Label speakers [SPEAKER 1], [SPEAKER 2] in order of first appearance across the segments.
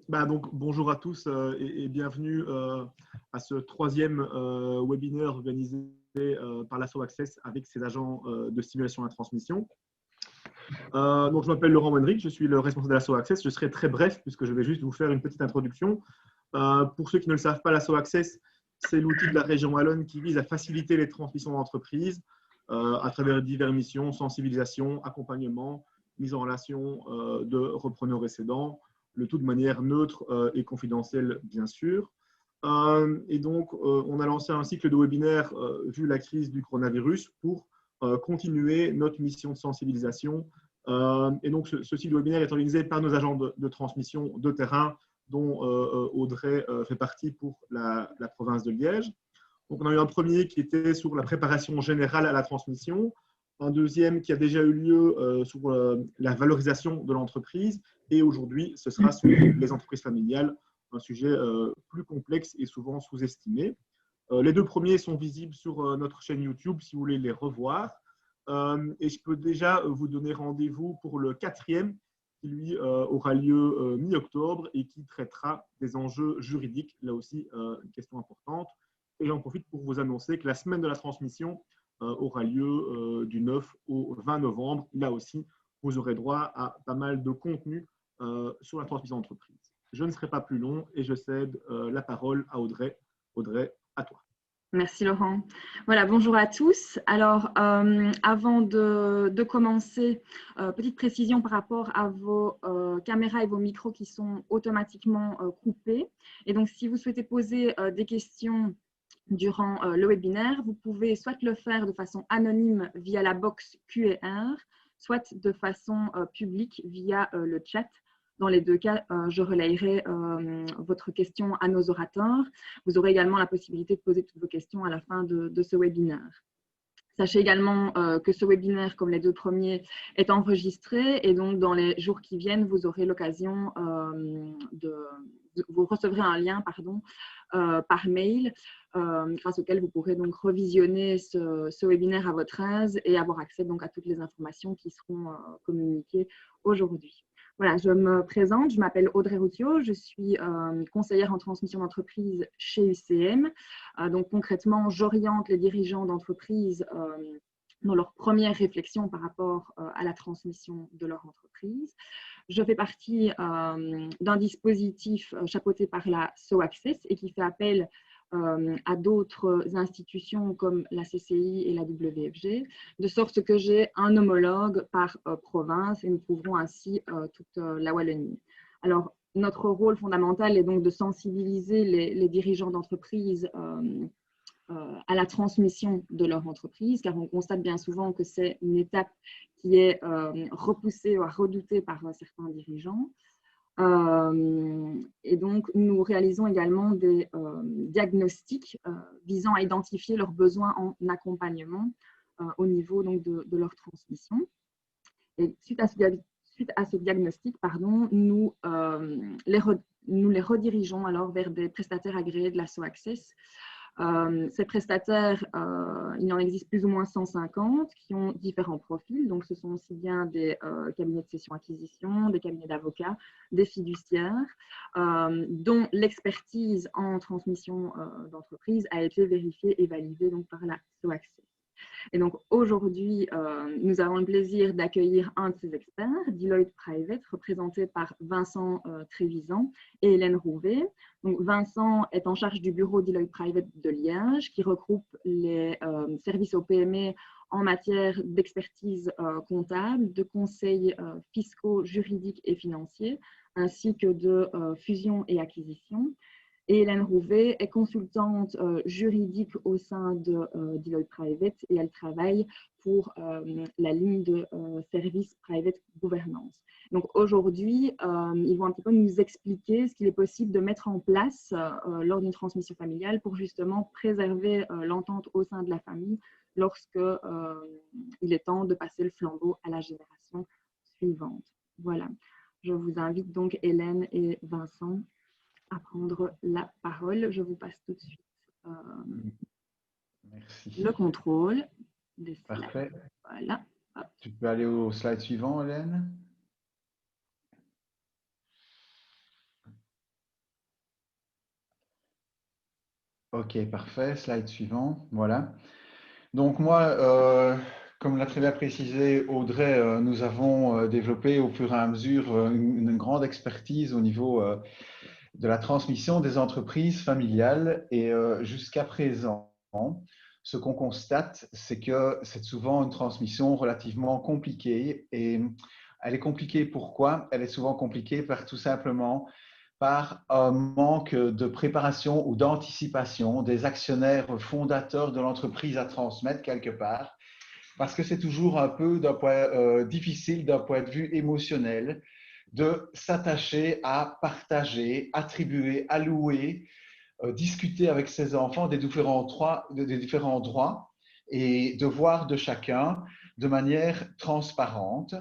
[SPEAKER 1] Donc, bonjour à tous et bienvenue à ce troisième webinaire organisé par l'Asso Access avec ses agents de stimulation à la transmission. Donc, je m'appelle Laurent Wenrich, je suis le responsable de l'Asso Access. Je serai très bref puisque je vais juste vous faire une petite introduction. Pour ceux qui ne le savent pas, l'Asso Access, c'est l'outil de la région wallonne qui vise à faciliter les transmissions d'entreprises à travers diverses missions, sensibilisation, accompagnement, mise en relation de repreneurs et cédants, le tout de manière neutre et confidentielle, bien sûr. Et donc, on a lancé un cycle de webinaires vu la crise du coronavirus pour continuer notre mission de sensibilisation. Et donc, ce cycle de webinaires est organisé par nos agents de transmission de terrain, dont Audrey fait partie pour la province de Liège. Donc, on a eu un premier qui était sur la préparation générale à la transmission, un deuxième qui a déjà eu lieu sur la valorisation de l'entreprise, et aujourd'hui, ce sera sur les entreprises familiales, un sujet plus complexe et souvent sous-estimé. Les deux premiers sont visibles sur notre chaîne YouTube si vous voulez les revoir. Et je peux déjà vous donner rendez-vous pour le quatrième qui, lui, aura lieu mi-octobre et qui traitera des enjeux juridiques, là aussi, une question importante. Et j'en profite pour vous annoncer que la semaine de la transmission aura lieu du 9 au 20 novembre. Là aussi, vous aurez droit à pas mal de contenu sur la transmission d'entreprise. Je ne serai pas plus long et je cède la parole à Audrey. Audrey, à toi.
[SPEAKER 2] Merci Laurent. Voilà, bonjour à tous. Alors, avant de commencer, petite précision par rapport à vos caméras et vos micros qui sont automatiquement coupés. Et donc, si vous souhaitez poser des questions durant le webinaire, vous pouvez soit le faire de façon anonyme via la box Q&R, soit de façon publique via le chat. Dans les deux cas, je relayerai votre question à nos orateurs. Vous aurez également la possibilité de poser toutes vos questions à la fin de ce webinaire. Sachez également que ce webinaire, comme les deux premiers, est enregistré et donc dans les jours qui viennent, vous aurez l'occasion vous recevrez un lien par mail grâce auquel vous pourrez donc revisionner ce webinaire à votre aise et avoir accès donc à toutes les informations qui seront communiquées aujourd'hui. Voilà, je me présente, je m'appelle Audrey Routiot, je suis conseillère en transmission d'entreprise chez UCM. Donc concrètement, j'oriente les dirigeants d'entreprise dans leur première réflexion par rapport à la transmission de leur entreprise. Je fais partie d'un dispositif chapeauté par la SO Access et qui fait appel à d'autres institutions comme la CCI et la WFG, de sorte que j'ai un homologue par province et nous couvrons ainsi toute la Wallonie. Alors, notre rôle fondamental est donc de sensibiliser les dirigeants d'entreprise à la transmission de leur entreprise, car on constate bien souvent que c'est une étape qui est repoussée ou redoutée par certains dirigeants. Et donc, nous réalisons également des diagnostics visant à identifier leurs besoins en accompagnement au niveau donc, de leur transmission. Et suite à ce diagnostic, nous les redirigeons alors vers des prestataires agréés de l'Asso Access. Ces prestataires, il en existe plus ou moins 150 qui ont différents profils. Donc, ce sont aussi bien des cabinets de cession-acquisition, des cabinets d'avocats, des fiduciaires, dont l'expertise en transmission d'entreprise a été vérifiée et validée donc, par la SO Access. Et donc aujourd'hui, nous avons le plaisir d'accueillir un de ces experts, Deloitte Private, représenté par Vincent Trévisan et Hélène Rouvet. Donc, Vincent est en charge du bureau Deloitte Private de Liège, qui regroupe les services aux PME en matière d'expertise comptable, de conseils fiscaux, juridiques et financiers, ainsi que de fusion et acquisition. Et Hélène Rouvet est consultante juridique au sein de Deloitte Private et elle travaille pour la ligne de service Private Governance. Donc aujourd'hui, ils vont un petit peu nous expliquer ce qu'il est possible de mettre en place lors d'une transmission familiale pour justement préserver l'entente au sein de la famille lorsque il est temps de passer le flambeau à la génération suivante. Voilà, je vous invite donc Hélène et Vincent à prendre la parole. Je vous passe tout de suite le contrôle des slides.
[SPEAKER 3] Parfait.
[SPEAKER 2] Voilà. Hop.
[SPEAKER 3] Tu peux aller au slide suivant, Hélène. Ok, parfait. Slide suivant. Voilà. Donc moi, comme l'a très bien précisé Audrey, nous avons développé au fur et à mesure une grande expertise au niveau de la transmission des entreprises familiales. Et jusqu'à présent, ce qu'on constate, c'est que c'est souvent une transmission relativement compliquée. Et elle est compliquée pourquoi? Elle est souvent compliquée par tout simplement par un manque de préparation ou d'anticipation des actionnaires fondateurs de l'entreprise à transmettre quelque part, parce que c'est toujours un peu difficile d'un point de vue émotionnel de s'attacher à partager, attribuer, allouer, discuter avec ses enfants des différents droits et devoirs de chacun de manière transparente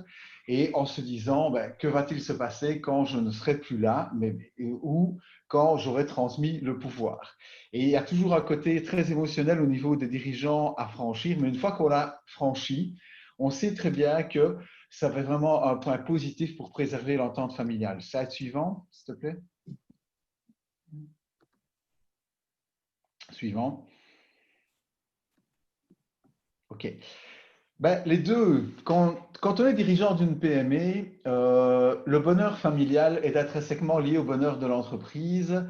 [SPEAKER 3] et en se disant que va-t-il se passer quand je ne serai plus là ou quand j'aurai transmis le pouvoir. Et il y a toujours un côté très émotionnel au niveau des dirigeants à franchir, mais une fois qu'on l'a franchi, on sait très bien que ça fait vraiment un point positif pour préserver l'entente familiale. Slide suivant, s'il te plaît. Suivant. OK. Les deux, quand on est dirigeant d'une PME, le bonheur familial est intrinsèquement lié au bonheur de l'entreprise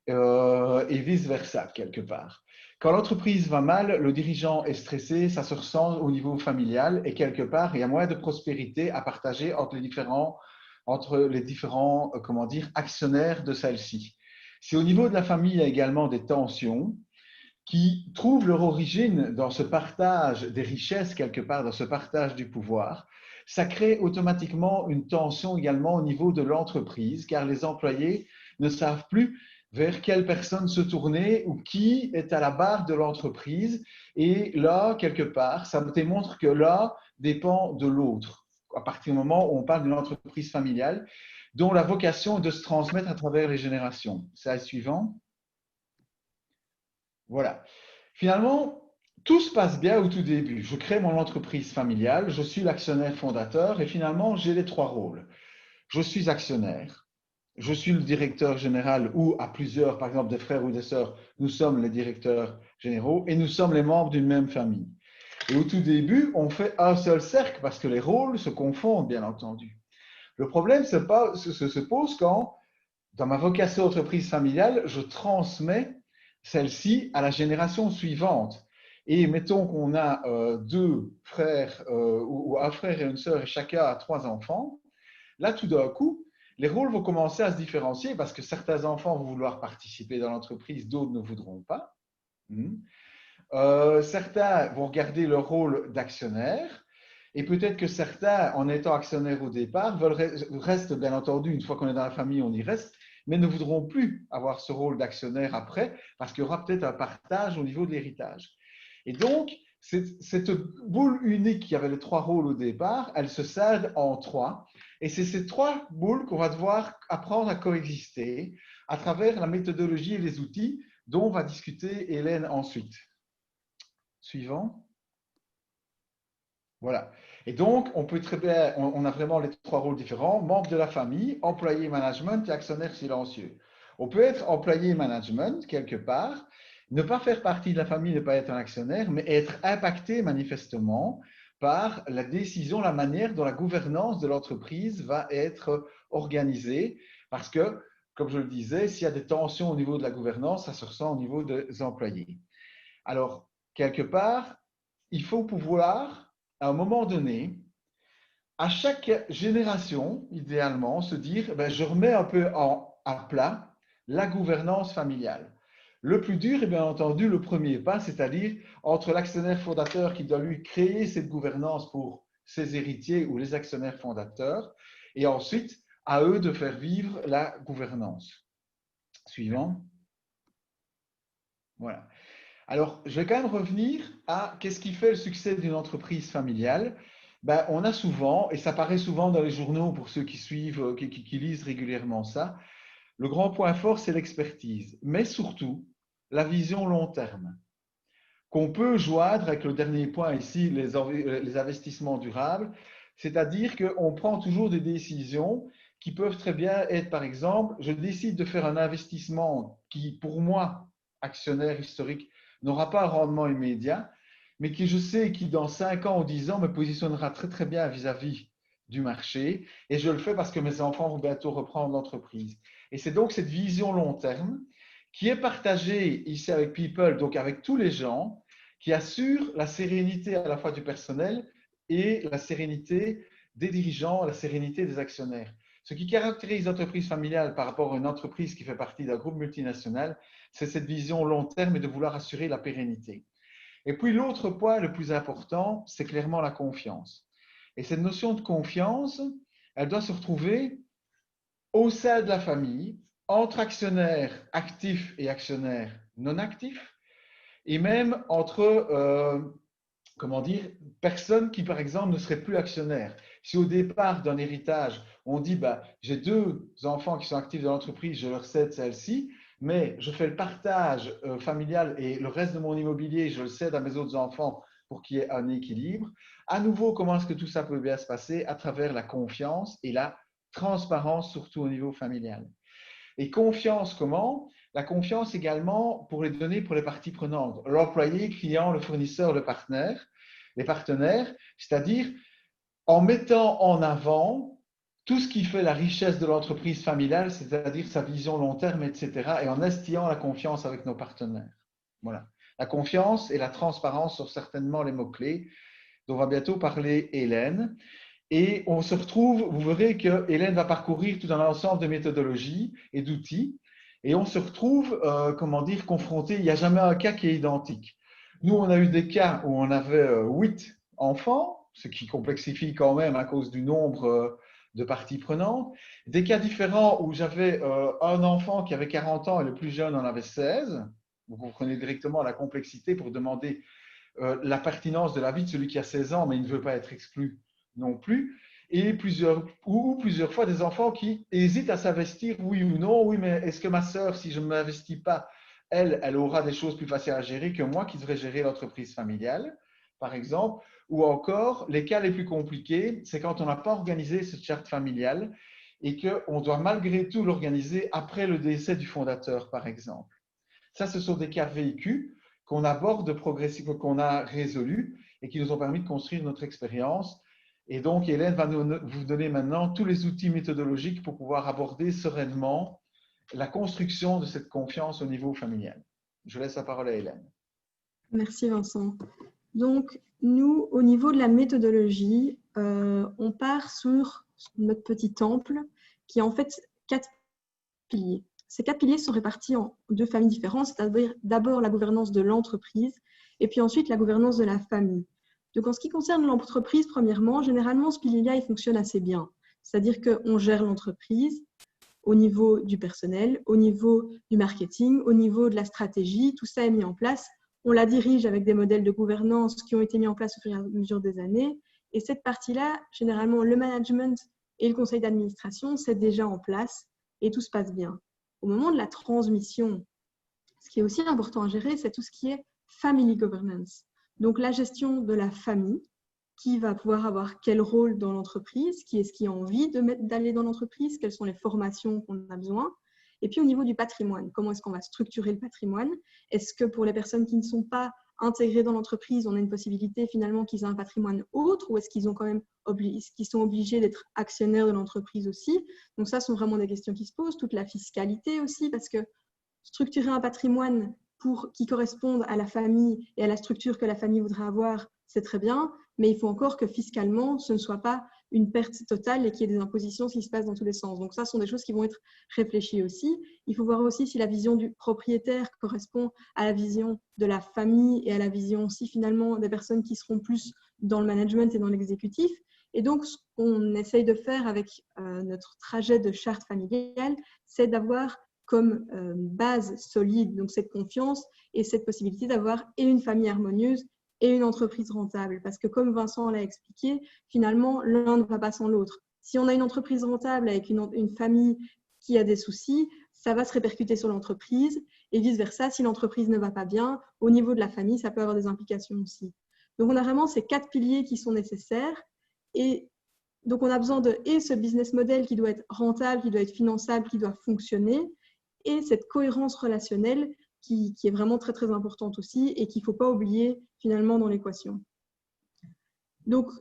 [SPEAKER 3] et vice-versa, quelque part. Quand l'entreprise va mal, le dirigeant est stressé, ça se ressent au niveau familial et quelque part, il y a moins de prospérité à partager entre les différents comment dire, actionnaires de celle-ci. Si au niveau de la famille, il y a également des tensions, qui trouvent leur origine dans ce partage des richesses, quelque part, dans ce partage du pouvoir, ça crée automatiquement une tension également au niveau de l'entreprise, car les employés ne savent plus vers quelle personne se tourner ou qui est à la barre de l'entreprise. Et là, quelque part, ça démontre que l'un dépend de l'autre. À partir du moment où on parle d'une entreprise familiale, dont la vocation est de se transmettre à travers les générations. Slide suivant. Voilà. Finalement, tout se passe bien au tout début. Je crée mon entreprise familiale, je suis l'actionnaire fondateur et finalement, j'ai les trois rôles. Je suis actionnaire, je suis le directeur général ou à plusieurs, par exemple des frères ou des sœurs, nous sommes les directeurs généraux et nous sommes les membres d'une même famille. Et au tout début, on fait un seul cercle parce que les rôles se confondent, bien entendu. Le problème se pose quand, dans ma vocation entreprise familiale, je transmets celle-ci à la génération suivante. Et mettons qu'on a deux frères ou un frère et une sœur et chacun a trois enfants. Là, tout d'un coup, les rôles vont commencer à se différencier parce que certains enfants vont vouloir participer dans l'entreprise, d'autres ne voudront pas. Certains vont garder leur rôle d'actionnaire. Et peut-être que certains, en étant actionnaires au départ, restent, bien entendu, une fois qu'on est dans la famille, on y reste, mais ne voudront plus avoir ce rôle d'actionnaire après, parce qu'il y aura peut-être un partage au niveau de l'héritage. Et donc, cette boule unique qui avait les trois rôles au départ, elle se scinde en trois. Et c'est ces trois boules qu'on va devoir apprendre à coexister à travers la méthodologie et les outils dont va discuter Hélène ensuite. Suivant. Voilà. Et donc, on peut très bien, on a vraiment les trois rôles différents, membre de la famille, employé management et actionnaire silencieux. On peut être employé management quelque part, ne pas faire partie de la famille, ne pas être un actionnaire, mais être impacté manifestement par la décision, la manière dont la gouvernance de l'entreprise va être organisée. Parce que, comme je le disais, s'il y a des tensions au niveau de la gouvernance, ça se ressent au niveau des employés. Alors, quelque part, il faut pouvoir à un moment donné, à chaque génération, idéalement, se dire je remets un peu à plat la gouvernance familiale. Le plus dur est bien entendu le premier pas, c'est-à-dire entre l'actionnaire fondateur qui doit lui créer cette gouvernance pour ses héritiers ou les actionnaires fondateurs, et ensuite à eux de faire vivre la gouvernance. Suivant. Voilà. Alors, je vais quand même revenir à qu'est-ce qui fait le succès d'une entreprise familiale. On a souvent, et ça paraît souvent dans les journaux pour ceux qui suivent, qui lisent régulièrement ça, le grand point fort, c'est l'expertise, mais surtout la vision long terme, qu'on peut joindre avec le dernier point ici, les investissements durables, c'est-à-dire qu'on prend toujours des décisions qui peuvent très bien être, par exemple, je décide de faire un investissement qui, pour moi, actionnaire historique n'aura pas un rendement immédiat, mais qui, je sais, qui dans 5 ans ou 10 ans me positionnera très très bien vis-à-vis du marché. Et je le fais parce que mes enfants vont bientôt reprendre l'entreprise. Et c'est donc cette vision long terme qui est partagée ici avec People, donc avec tous les gens, qui assure la sérénité à la fois du personnel et la sérénité des dirigeants, la sérénité des actionnaires. Ce qui caractérise l'entreprise familiale par rapport à une entreprise qui fait partie d'un groupe multinational, c'est cette vision long terme et de vouloir assurer la pérennité. Et puis l'autre point le plus important, c'est clairement la confiance. Et cette notion de confiance, elle doit se retrouver au sein de la famille, entre actionnaires actifs et actionnaires non actifs, et même entre, comment dire, personnes qui, par exemple, ne seraient plus actionnaires. Si au départ d'un héritage, on dit, bah, j'ai 2 enfants qui sont actifs dans l'entreprise, je leur cède celle-ci, mais je fais le partage familial et le reste de mon immobilier, je le cède à mes autres enfants pour qu'il y ait un équilibre. À nouveau, comment est-ce que tout ça peut bien se passer? À travers la confiance et la transparence, surtout au niveau familial. Et confiance comment? La confiance également pour les données pour les parties prenantes, l'employé, le client, le fournisseur, le partenaire, les partenaires, c'est-à-dire en mettant en avant tout ce qui fait la richesse de l'entreprise familiale, c'est-à-dire sa vision long terme, etc., et en instillant la confiance avec nos partenaires. Voilà. La confiance et la transparence sont certainement les mots-clés dont va bientôt parler Hélène. Et on se retrouve, vous verrez que Hélène va parcourir tout un ensemble de méthodologies et d'outils. Et on se retrouve, comment dire, confronté. Il n'y a jamais un cas qui est identique. Nous, on a eu des cas où on avait 8 enfants, ce qui complexifie quand même à cause du nombre de parties prenantes. Des cas différents où j'avais un enfant qui avait 40 ans et le plus jeune en avait 16. Vous comprenez directement la complexité pour demander la pertinence de la vie de celui qui a 16 ans, mais il ne veut pas être exclu non plus, et plusieurs fois des enfants qui hésitent à s'investir, oui ou non. Oui, mais est-ce que ma sœur, si je ne m'investis pas, elle aura des choses plus faciles à gérer que moi qui devrais gérer l'entreprise familiale, par exemple. Ou encore, les cas les plus compliqués, c'est quand on n'a pas organisé cette charte familiale et qu'on doit malgré tout l'organiser après le décès du fondateur, par exemple. Ça, ce sont des cas vécus qu'on aborde progressivement, qu'on a résolus et qui nous ont permis de construire notre expérience. Et donc, Hélène va vous donner maintenant tous les outils méthodologiques pour pouvoir aborder sereinement la construction de cette confiance au niveau familial. Je laisse la parole à Hélène.
[SPEAKER 4] Merci Vincent. Donc, nous, au niveau de la méthodologie, on part sur notre petit temple qui est en fait 4 piliers. Ces 4 piliers sont répartis en 2 familles différentes, c'est-à-dire d'abord la gouvernance de l'entreprise et puis ensuite la gouvernance de la famille. Donc, en ce qui concerne l'entreprise, premièrement, généralement, ce pilier-là, il fonctionne assez bien. C'est-à-dire qu'on gère l'entreprise au niveau du personnel, au niveau du marketing, au niveau de la stratégie. Tout ça est mis en place. On la dirige avec des modèles de gouvernance qui ont été mis en place au fur et à mesure des années. Et cette partie-là, généralement, le management et le conseil d'administration, c'est déjà en place et tout se passe bien. Au moment de la transmission, ce qui est aussi important à gérer, c'est tout ce qui est family governance. Donc, la gestion de la famille, qui va pouvoir avoir quel rôle dans l'entreprise, qui est-ce qui a envie d'aller dans l'entreprise, quelles sont les formations qu'on a besoin. Et puis, au niveau du patrimoine, comment est-ce qu'on va structurer le patrimoine? Est-ce que pour les personnes qui ne sont pas intégrées dans l'entreprise, on a une possibilité finalement qu'ils aient un patrimoine autre ou est-ce qu'ils sont obligés d'être actionnaires de l'entreprise aussi? Donc, ça, sont vraiment des questions qui se posent. Toute la fiscalité aussi, parce que structurer un patrimoine qui correspondent à la famille et à la structure que la famille voudrait avoir, c'est très bien, mais il faut encore que fiscalement, ce ne soit pas une perte totale et qu'il y ait des impositions qui se passent dans tous les sens. Donc ça, ce sont des choses qui vont être réfléchies aussi. Il faut voir aussi si la vision du propriétaire correspond à la vision de la famille et à la vision aussi finalement des personnes qui seront plus dans le management et dans l'exécutif. Et donc, ce qu'on essaye de faire avec notre trajet de charte familiale, c'est d'avoir comme base solide, donc cette confiance et cette possibilité d'avoir et une famille harmonieuse et une entreprise rentable. Parce que comme Vincent l'a expliqué, finalement, l'un ne va pas sans l'autre. Si on a une entreprise rentable avec une famille qui a des soucis, ça va se répercuter sur l'entreprise et vice-versa. Si l'entreprise ne va pas bien, au niveau de la famille, ça peut avoir des implications aussi. Donc, on a vraiment ces 4 piliers qui sont nécessaires. Et donc, on a besoin de ce business model qui doit être rentable, qui doit être finançable, qui doit fonctionner, et cette cohérence relationnelle qui est vraiment très, très importante aussi et qu'il ne faut pas oublier finalement dans l'équation. Donc,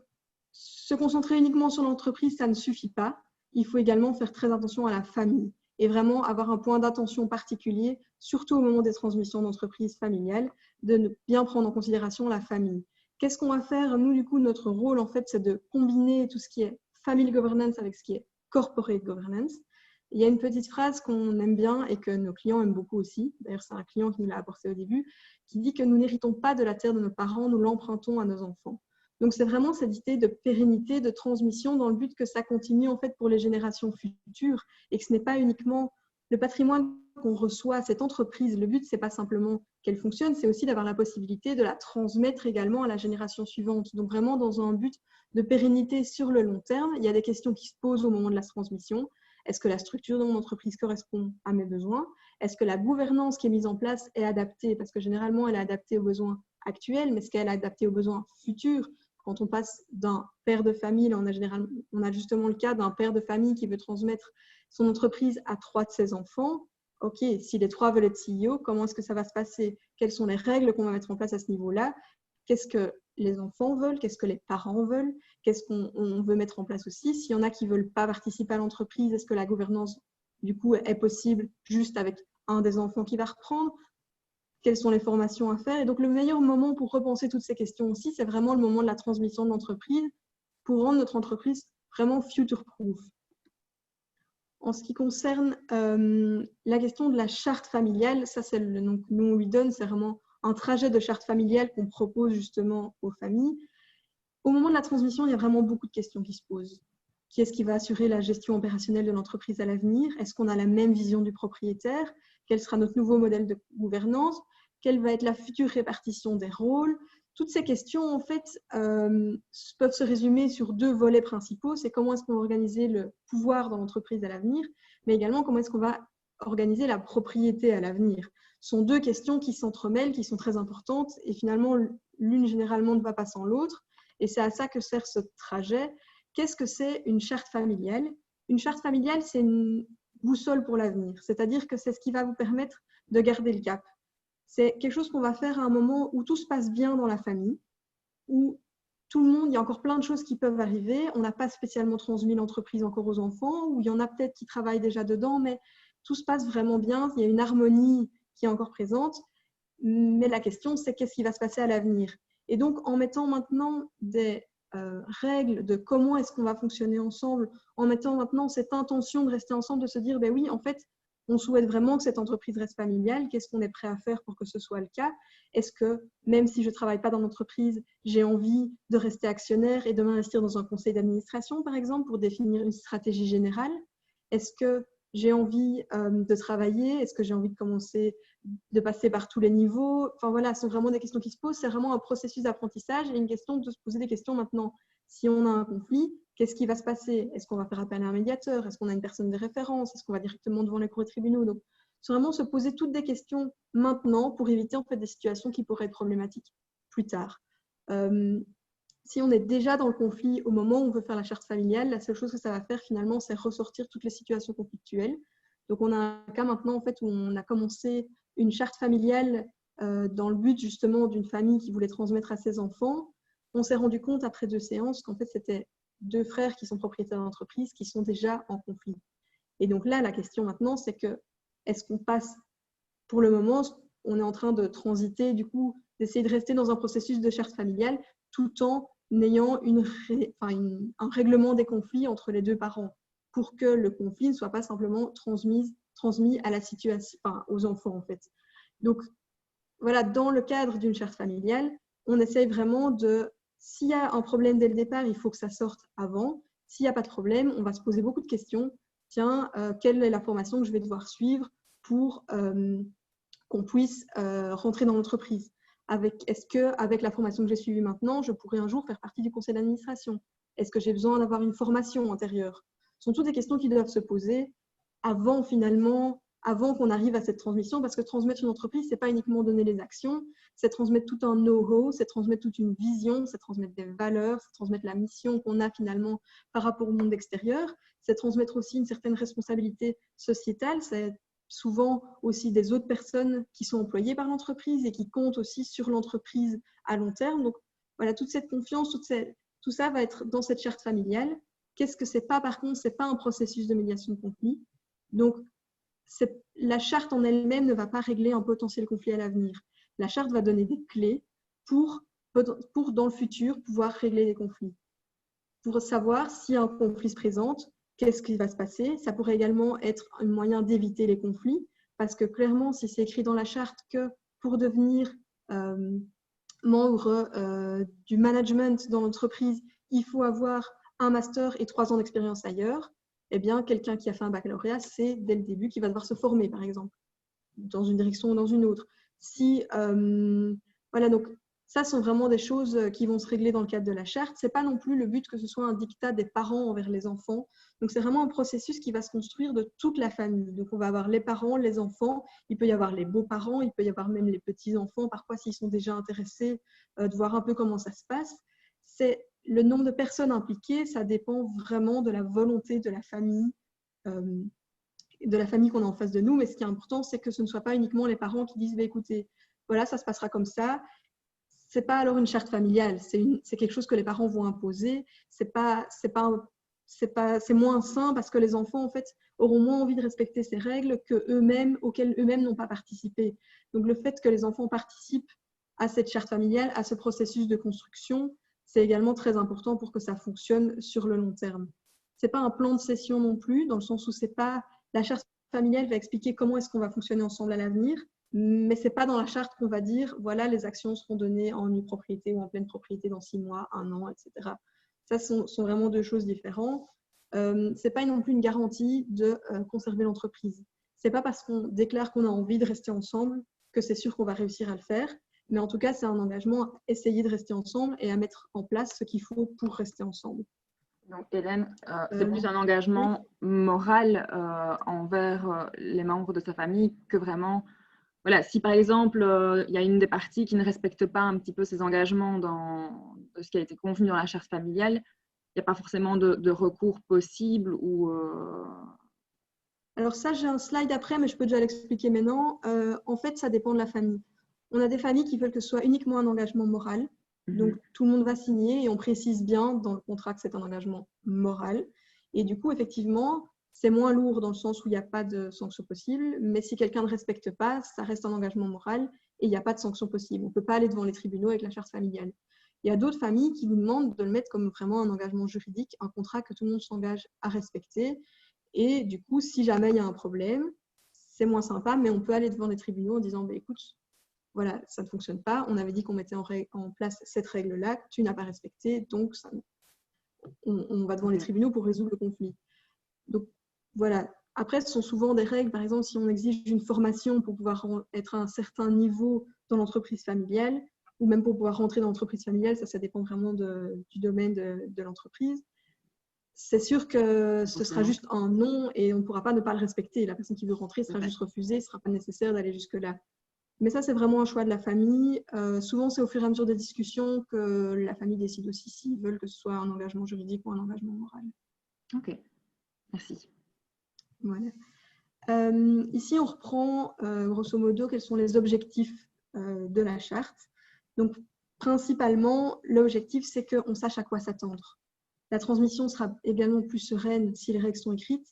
[SPEAKER 4] se concentrer uniquement sur l'entreprise, ça ne suffit pas. Il faut également faire très attention à la famille et vraiment avoir un point d'attention particulier, surtout au moment des transmissions d'entreprises familiales, de bien prendre en considération la famille. Qu'est-ce qu'on va faire? Nous, du coup, notre rôle, en fait, c'est de combiner tout ce qui est family governance avec ce qui est corporate governance. Il y a une petite phrase qu'on aime bien et que nos clients aiment beaucoup aussi. D'ailleurs, c'est un client qui nous l'a apporté au début, qui dit que nous n'héritons pas de la terre de nos parents, nous l'empruntons à nos enfants. Donc, c'est vraiment cette idée de pérennité, de transmission dans le but que ça continue en fait pour les générations futures et que ce n'est pas uniquement le patrimoine qu'on reçoit à cette entreprise. Le but, ce n'est pas simplement qu'elle fonctionne, c'est aussi d'avoir la possibilité de la transmettre également à la génération suivante. Donc, vraiment dans un but de pérennité sur le long terme, il y a des questions qui se posent au moment de la transmission. Est-ce que la structure de mon entreprise correspond à mes besoins? Est-ce que la gouvernance qui est mise en place est adaptée? Parce que généralement, elle est adaptée aux besoins actuels, mais est-ce qu'elle est adaptée aux besoins futurs? Quand on passe d'un père de famille, là on a justement le cas d'un père de famille qui veut transmettre son entreprise à 3 de ses enfants. Ok, si les 3 veulent être CEO, comment est-ce que ça va se passer? Quelles sont les règles qu'on va mettre en place à ce niveau-là? Qu'est-ce que les enfants veulent? Qu'est-ce que les parents veulent? Qu'est-ce qu'on veut mettre en place aussi? S'il y en a qui ne veulent pas participer à l'entreprise, est-ce que la gouvernance, du coup, est possible juste avec un des enfants qui va reprendre? Quelles sont les formations à faire? Et donc, le meilleur moment pour repenser toutes ces questions aussi, c'est vraiment le moment de la transmission de l'entreprise pour rendre notre entreprise vraiment future-proof. En ce qui concerne la question de la charte familiale, ça, c'est donc nous, on lui donne, c'est vraiment un trajet de charte familiale qu'on propose justement aux familles. Au moment de la transmission, il y a vraiment beaucoup de questions qui se posent. Qui est-ce qui va assurer la gestion opérationnelle de l'entreprise à l'avenir? Est-ce qu'on a la même vision du propriétaire? Quel sera notre nouveau modèle de gouvernance? Quelle va être la future répartition des rôles? Toutes ces questions, en fait, peuvent se résumer sur 2 volets principaux. C'est comment est-ce qu'on va organiser le pouvoir dans l'entreprise à l'avenir, mais également comment est-ce qu'on va organiser la propriété à l'avenir. Ce sont 2 questions qui s'entremêlent, qui sont très importantes, et finalement, l'une généralement ne va pas sans l'autre. Et c'est à ça que sert ce trajet. Qu'est-ce que c'est une charte familiale? Une charte familiale, c'est une boussole pour l'avenir. C'est-à-dire que c'est ce qui va vous permettre de garder le cap. C'est quelque chose qu'on va faire à un moment où tout se passe bien dans la famille, où tout le monde, il y a encore plein de choses qui peuvent arriver. On n'a pas spécialement transmis l'entreprise encore aux enfants, ou il y en a peut-être qui travaillent déjà dedans, mais tout se passe vraiment bien. Il y a une harmonie qui est encore présente. Mais la question, c'est qu'est-ce qui va se passer à l'avenir? Et donc, en mettant maintenant des règles de comment est-ce qu'on va fonctionner ensemble, en mettant maintenant cette intention de rester ensemble, de se dire, ben oui, en fait, on souhaite vraiment que cette entreprise reste familiale. Qu'est-ce qu'on est prêt à faire pour que ce soit le cas? Est-ce que, même si je ne travaille pas dans l'entreprise, j'ai envie de rester actionnaire et de m'investir dans un conseil d'administration, par exemple, pour définir une stratégie générale? Est-ce que j'ai envie de travailler? Est-ce que j'ai envie de commencer, de passer par tous les niveaux? Enfin voilà, ce sont vraiment des questions qui se posent. C'est vraiment un processus d'apprentissage et une question de se poser des questions maintenant. Si on a un conflit, qu'est-ce qui va se passer? Est-ce qu'on va faire appel à un médiateur? Est-ce qu'on a une personne de référence? Est-ce qu'on va directement devant les cours et tribunaux? Donc, c'est vraiment se poser toutes des questions maintenant pour éviter en fait des situations qui pourraient être problématiques plus tard. Si on est déjà dans le conflit au moment où on veut faire la charte familiale, la seule chose que ça va faire finalement, c'est ressortir toutes les situations conflictuelles. Donc, on a un cas maintenant en fait, où on a commencé une charte familiale dans le but justement d'une famille qui voulait transmettre à ses enfants. On s'est rendu compte après 2 séances qu'en fait, c'était 2 frères qui sont propriétaires d'entreprise qui sont déjà en conflit. Et donc là, la question maintenant, c'est que est-ce qu'on passe, pour le moment, on est en train de transiter, du coup, d'essayer de rester dans un processus de charte familiale tout en ayant un règlement des conflits entre les 2 parents pour que le conflit ne soit pas simplement transmis à la situation, aux enfants en fait. Donc voilà, dans le cadre d'une charte familiale, on essaye vraiment de, s'il y a un problème dès le départ, il faut que ça sorte avant. S'il n'y a pas de problème, on va se poser beaucoup de questions. Tiens, quelle est la formation que je vais devoir suivre pour qu'on puisse rentrer dans l'entreprise? Est-ce qu'avec la formation que j'ai suivie maintenant, je pourrais un jour faire partie du conseil d'administration? Est-ce que j'ai besoin d'avoir une formation antérieure? Ce sont toutes des questions qui doivent se poser avant qu'on arrive à cette transmission, parce que transmettre une entreprise, ce n'est pas uniquement donner les actions, c'est transmettre tout un know-how, c'est transmettre toute une vision, c'est transmettre des valeurs, c'est transmettre la mission qu'on a finalement par rapport au monde extérieur, c'est transmettre aussi une certaine responsabilité sociétale, c'est souvent aussi des autres personnes qui sont employées par l'entreprise et qui comptent aussi sur l'entreprise à long terme. Donc, voilà, toute cette confiance, tout ça va être dans cette charte familiale. Qu'est-ce que c'est pas, par contre, c'est pas un processus de médiation de conflit. Donc, la charte en elle-même ne va pas régler un potentiel conflit à l'avenir. La charte va donner des clés pour dans le futur, pouvoir régler des conflits. Pour savoir si un conflit se présente, qu'est-ce qui va se passer. Ça pourrait également être un moyen d'éviter les conflits, parce que clairement, si c'est écrit dans la charte que pour devenir membre du management dans l'entreprise, il faut avoir un master et 3 ans d'expérience ailleurs, eh bien, quelqu'un qui a fait un baccalauréat, c'est dès le début qu'il va devoir se former, par exemple, dans une direction ou dans une autre. Voilà, donc ça sont vraiment des choses qui vont se régler dans le cadre de la charte. Ce n'est pas non plus le but que ce soit un diktat des parents envers les enfants. Donc, c'est vraiment un processus qui va se construire de toute la famille. Donc, on va avoir les parents, les enfants, il peut y avoir les beaux-parents, il peut y avoir même les petits-enfants, parfois s'ils sont déjà intéressés, de voir un peu comment ça se passe. Le nombre de personnes impliquées, ça dépend vraiment de la volonté de la famille qu'on a en face de nous. Mais ce qui est important, c'est que ce ne soit pas uniquement les parents qui disent bah, écoutez, voilà, ça se passera comme ça. Ce n'est pas alors une charte familiale, c'est quelque chose que les parents vont imposer. C'est moins sain parce que les enfants, en fait, auront moins envie de respecter ces règles auxquelles eux-mêmes n'ont pas participé. Donc, le fait que les enfants participent à cette charte familiale, à ce processus de construction, c'est également très important pour que ça fonctionne sur le long terme. Ce n'est pas un plan de session non plus, dans le sens où la charte familiale va expliquer comment est-ce qu'on va fonctionner ensemble à l'avenir, mais ce n'est pas dans la charte qu'on va dire voilà, les actions seront données en nue propriété ou en pleine propriété dans 6 mois, 1 an, etc. Ça sont vraiment 2 choses différentes. Ce n'est pas non plus une garantie de conserver l'entreprise. Ce n'est pas parce qu'on déclare qu'on a envie de rester ensemble que c'est sûr qu'on va réussir à le faire. Mais en tout cas, c'est un engagement à essayer de rester ensemble et à mettre en place ce qu'il faut pour rester ensemble.
[SPEAKER 2] Donc, Hélène, c'est plus un engagement moral envers les membres de sa famille que vraiment… Voilà, si par exemple, il y a une des parties qui ne respecte pas un petit peu ses engagements dans ce qui a été convenu dans la charte familiale, il n'y a pas forcément de recours possible ou…
[SPEAKER 4] Alors ça, j'ai un slide après, mais je peux déjà l'expliquer maintenant. En fait, ça dépend de la famille. On a des familles qui veulent que ce soit uniquement un engagement moral. Donc, tout le monde va signer et on précise bien dans le contrat que c'est un engagement moral. Et du coup, effectivement, c'est moins lourd dans le sens où il n'y a pas de sanction possible. Mais si quelqu'un ne respecte pas, ça reste un engagement moral et il n'y a pas de sanction possible. On ne peut pas aller devant les tribunaux avec la charte familiale. Il y a d'autres familles qui nous demandent de le mettre comme vraiment un engagement juridique, un contrat que tout le monde s'engage à respecter. Et du coup, si jamais il y a un problème, c'est moins sympa, mais on peut aller devant les tribunaux en disant bah, écoute, voilà, ça ne fonctionne pas. On avait dit qu'on mettait en place cette règle-là, tu n'as pas respecté, donc on va devant les tribunaux pour résoudre le conflit. Donc voilà. Après, ce sont souvent des règles, par exemple, si on exige une formation pour pouvoir être à un certain niveau dans l'entreprise familiale, ou même pour pouvoir rentrer dans l'entreprise familiale, ça dépend vraiment du domaine de l'entreprise. C'est sûr que ce sera juste un non et on ne pourra pas ne pas le respecter. La personne qui veut rentrer sera juste refusée, il ne sera pas nécessaire d'aller jusque-là. Mais ça, c'est vraiment un choix de la famille. Souvent, c'est au fur et à mesure des discussions que la famille décide aussi s'ils veulent que ce soit un engagement juridique ou un engagement moral.
[SPEAKER 2] Ok, merci.
[SPEAKER 4] Voilà. Ici, on reprend grosso modo quels sont les objectifs de la charte. Donc, principalement, l'objectif, c'est qu'on sache à quoi s'attendre. La transmission sera également plus sereine si les règles sont écrites.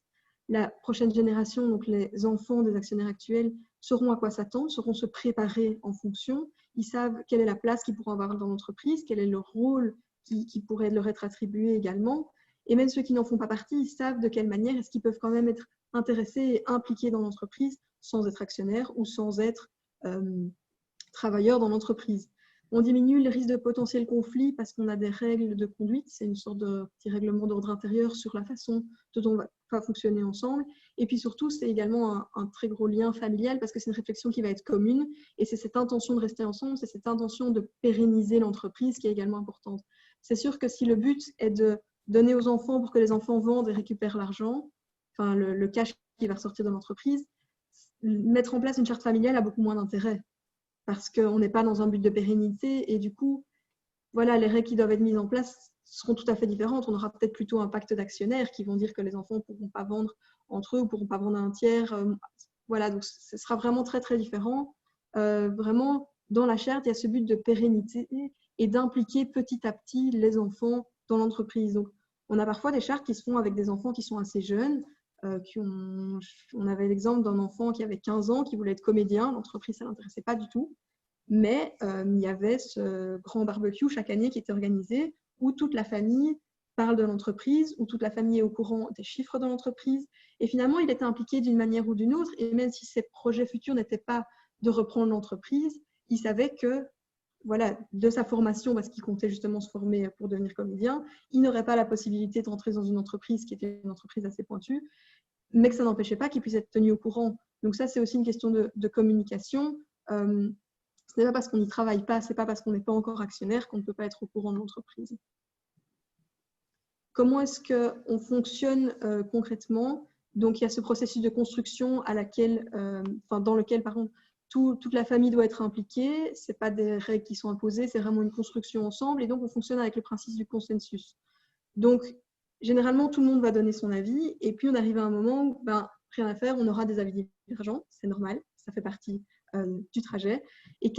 [SPEAKER 4] La prochaine génération, donc les enfants des actionnaires actuels, sauront à quoi s'attendre, sauront se préparer en fonction. Ils savent quelle est la place qu'ils pourront avoir dans l'entreprise, quel est le rôle qui pourrait leur être attribué également. Et même ceux qui n'en font pas partie, ils savent de quelle manière est-ce qu'ils peuvent quand même être intéressés et impliqués dans l'entreprise sans être actionnaires ou sans être travailleurs dans l'entreprise. On diminue les risques de potentiel conflit parce qu'on a des règles de conduite. C'est une sorte de petit règlement d'ordre intérieur sur la façon dont on va fonctionner ensemble. Et puis surtout, c'est également un très gros lien familial parce que c'est une réflexion qui va être commune. Et c'est cette intention de rester ensemble, c'est cette intention de pérenniser l'entreprise qui est également importante. C'est sûr que si le but est de donner aux enfants pour que les enfants vendent et récupèrent l'argent, enfin le cash qui va ressortir de l'entreprise, mettre en place une charte familiale a beaucoup moins d'intérêt. Parce qu'on n'est pas dans un but de pérennité et du coup, voilà, les règles qui doivent être mises en place seront tout à fait différentes. On aura peut-être plutôt un pacte d'actionnaires qui vont dire que les enfants ne pourront pas vendre entre eux ou ne pourront pas vendre à un tiers Voilà, donc ce sera vraiment très, très différent. Vraiment, dans la charte, il y a ce but de pérennité et d'impliquer petit à petit les enfants dans l'entreprise. Donc, on a parfois des chartes qui se font avec des enfants qui sont assez jeunes. On avait l'exemple d'un enfant qui avait 15 ans, qui voulait être comédien. L'entreprise, ça ne l'intéressait pas du tout. Mais il y avait ce grand barbecue chaque année qui était organisé où toute la famille parle de l'entreprise, où toute la famille est au courant des chiffres de l'entreprise. Et finalement, il était impliqué d'une manière ou d'une autre. Et même si ses projets futurs n'étaient pas de reprendre l'entreprise, il savait que, voilà, de sa formation, parce qu'il comptait justement se former pour devenir comédien, il n'aurait pas la possibilité de rentrer dans une entreprise qui était une entreprise assez pointue, mais que ça n'empêchait pas qu'il puisse être tenu au courant. Donc ça, c'est aussi une question de communication. Ce n'est pas parce qu'on n'y travaille pas, ce n'est pas parce qu'on n'est pas encore actionnaire qu'on ne peut pas être au courant de l'entreprise. Comment est-ce qu'on fonctionne concrètement? Donc, il y a ce processus de construction dans lequel, par contre, toute la famille doit être impliquée. Ce n'est pas des règles qui sont imposées, c'est vraiment une construction ensemble. Et donc, on fonctionne avec le principe du consensus. Donc, généralement, tout le monde va donner son avis. Et puis, on arrive à un moment où, rien à faire, on aura des avis divergents. C'est normal, ça fait partie du trajet. Et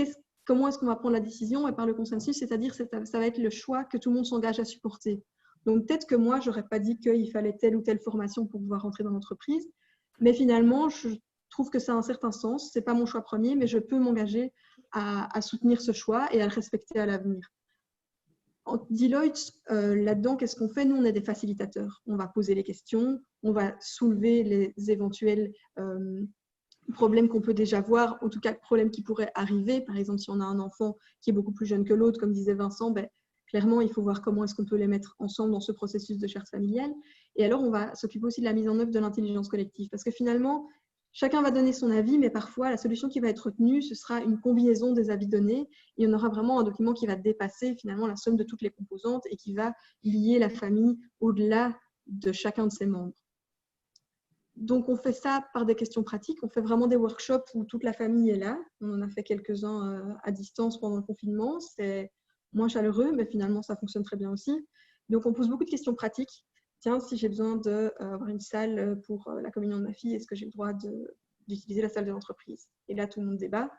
[SPEAKER 4] comment est-ce qu'on va prendre la décision? Et par le consensus, c'est-à-dire ça va être le choix que tout le monde s'engage à supporter. Donc, peut-être que moi, je n'aurais pas dit qu'il fallait telle ou telle formation pour pouvoir rentrer dans l'entreprise. Mais finalement, je trouve que ça a un certain sens. Ce n'est pas mon choix premier, mais je peux m'engager à soutenir ce choix et à le respecter à l'avenir. En Deloitte, là-dedans, qu'est-ce qu'on fait? Nous, on est des facilitateurs. On va poser les questions, on va soulever les éventuels problèmes qu'on peut déjà voir, en tout cas, problèmes qui pourraient arriver. Par exemple, si on a un enfant qui est beaucoup plus jeune que l'autre, comme disait Vincent, clairement, il faut voir comment est-ce qu'on peut les mettre ensemble dans ce processus de charte familiale. Et alors, on va s'occuper aussi de la mise en œuvre de l'intelligence collective. Parce que finalement, chacun va donner son avis, mais parfois, la solution qui va être retenue, ce sera une combinaison des avis donnés. Et on aura vraiment un document qui va dépasser finalement la somme de toutes les composantes et qui va lier la famille au-delà de chacun de ses membres. Donc, on fait ça par des questions pratiques. On fait vraiment des workshops où toute la famille est là. On en a fait quelques-uns à distance pendant le confinement. C'est moins chaleureux, mais finalement, ça fonctionne très bien aussi. Donc, on pose beaucoup de questions pratiques. Tiens, si j'ai besoin d'avoir une salle pour la communion de ma fille, est-ce que j'ai le droit d'utiliser la salle de l'entreprise? Et là, tout le monde débat.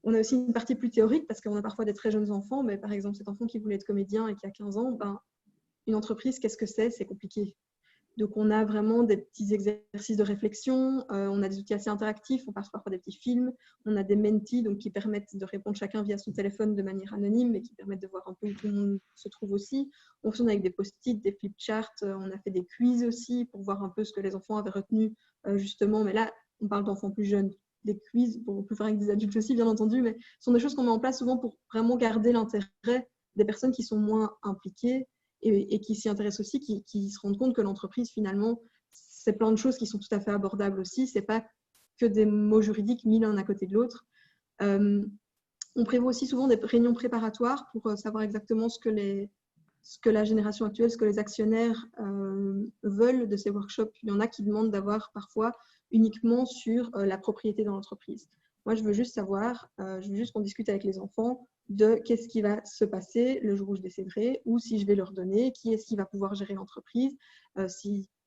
[SPEAKER 4] On a aussi une partie plus théorique parce qu'on a parfois des très jeunes enfants. Mais par exemple, cet enfant qui voulait être comédien et qui a 15 ans, une entreprise, qu'est-ce que c'est? C'est compliqué. Donc, on a vraiment des petits exercices de réflexion, on a des outils assez interactifs, on passe parfois des petits films, on a des mentees donc, qui permettent de répondre chacun via son téléphone de manière anonyme, mais qui permettent de voir un peu où tout le monde se trouve aussi. On fonctionne avec des post-it, des flipcharts, on a fait des quiz aussi pour voir un peu ce que les enfants avaient retenu justement. Mais là, on parle d'enfants plus jeunes. Des quiz, bon, on peut faire avec des adultes aussi, bien entendu, mais ce sont des choses qu'on met en place souvent pour vraiment garder l'intérêt des personnes qui sont moins impliquées et qui s'y intéressent aussi, qui se rendent compte que l'entreprise, finalement, c'est plein de choses qui sont tout à fait abordables aussi. Ce n'est pas que des mots juridiques mis l'un à côté de l'autre. On prévoit aussi souvent des réunions préparatoires pour savoir exactement ce que la génération actuelle, ce que les actionnaires veulent de ces workshops. Il y en a qui demandent d'avoir parfois uniquement sur la propriété dans l'entreprise. Moi, je veux juste savoir, je veux juste qu'on discute avec les enfants de qu'est-ce qui va se passer le jour où je décéderai, ou si je vais leur donner, qui est-ce qui va pouvoir gérer l'entreprise.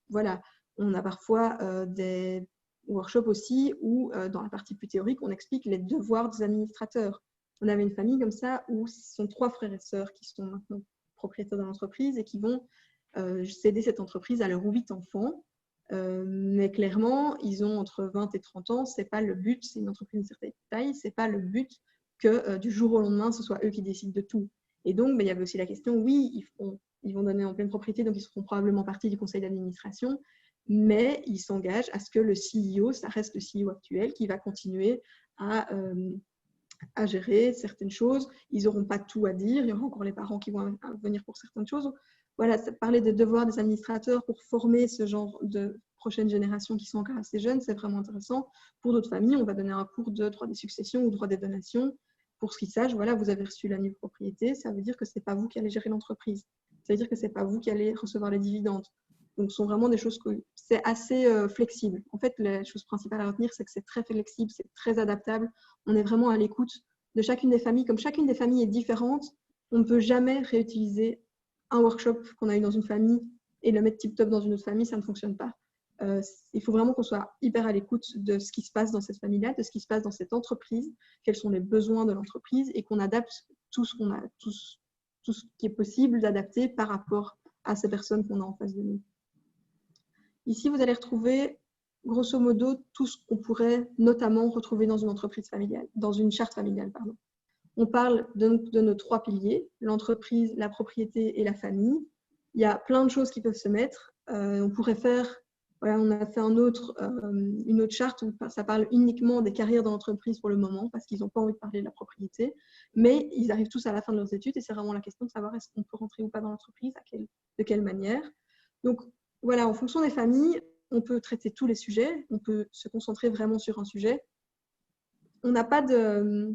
[SPEAKER 4] Voilà, on a parfois des workshops aussi où, dans la partie plus théorique, on explique les devoirs des administrateurs. On avait une famille comme ça où ce sont 3 frères et sœurs qui sont maintenant propriétaires de l'entreprise et qui vont céder cette entreprise à leurs 8 enfants. Mais clairement, ils ont entre 20 et 30 ans, ce n'est pas le but, c'est une entreprise d'une certaine taille, ce n'est pas le but que du jour au lendemain, ce soit eux qui décident de tout. Et donc, il y avait aussi la question, oui, ils vont donner en pleine propriété, donc ils seront probablement partie du conseil d'administration, mais ils s'engagent à ce que le CEO, ça reste le CEO actuel, qui va continuer à gérer certaines choses. Ils n'auront pas tout à dire, il y aura encore les parents qui vont venir pour certaines choses. Voilà, parler des devoirs des administrateurs pour former ce genre de prochaines générations qui sont encore assez jeunes, c'est vraiment intéressant. Pour d'autres familles, on va donner un cours de droit des successions ou droit des donations pour qu'ils sachent, voilà, vous avez reçu la nue propriété, ça veut dire que ce n'est pas vous qui allez gérer l'entreprise. Ça veut dire que ce n'est pas vous qui allez recevoir les dividendes. Donc, ce sont vraiment des choses que c'est assez flexible. En fait, la chose principale à retenir, c'est que c'est très flexible, c'est très adaptable. On est vraiment à l'écoute de chacune des familles. Comme chacune des familles est différente, on ne peut jamais réutiliser un workshop qu'on a eu dans une famille et le mettre tip-top dans une autre famille, ça ne fonctionne pas. Il faut vraiment qu'on soit hyper à l'écoute de ce qui se passe dans cette famille-là, de ce qui se passe dans cette entreprise, quels sont les besoins de l'entreprise et qu'on adapte tout ce qui est possible d'adapter par rapport à ces personnes qu'on a en face de nous. Ici, vous allez retrouver grosso modo tout ce qu'on pourrait notamment retrouver dans une entreprise familiale, dans une charte familiale, pardon. On parle de nos 3 piliers, l'entreprise, la propriété et la famille. Il y a plein de choses qui peuvent se mettre. On pourrait faire, voilà, on a fait une autre charte où ça parle uniquement des carrières dans l'entreprise pour le moment parce qu'ils n'ont pas envie de parler de la propriété, mais ils arrivent tous à la fin de leurs études et c'est vraiment la question de savoir est-ce qu'on peut rentrer ou pas dans l'entreprise, de quelle manière. Donc voilà, en fonction des familles, on peut traiter tous les sujets, on peut se concentrer vraiment sur un sujet. On n'a pas de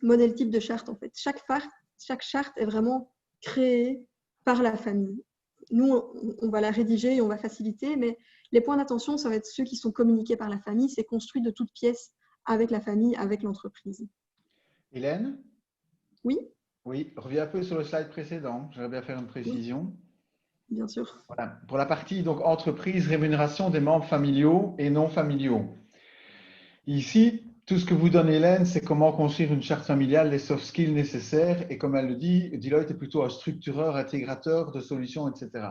[SPEAKER 4] modèle type de charte en fait. Chaque charte est vraiment créée par la famille. Nous, on va la rédiger et on va faciliter, mais les points d'attention, ça va être ceux qui sont communiqués par la famille. C'est construit de toutes pièces avec la famille, avec l'entreprise.
[SPEAKER 3] Hélène?
[SPEAKER 4] Oui?
[SPEAKER 3] Oui, reviens un peu sur le slide précédent. J'aimerais bien faire une précision.
[SPEAKER 4] Oui, bien sûr.
[SPEAKER 3] Voilà. Pour la partie donc, entreprise, rémunération des membres familiaux et non familiaux. Ici, tout ce que vous donne Hélène, c'est comment construire une charte familiale, les soft skills nécessaires. Et comme elle le dit, Deloitte est plutôt un structureur, intégrateur de solutions, etc.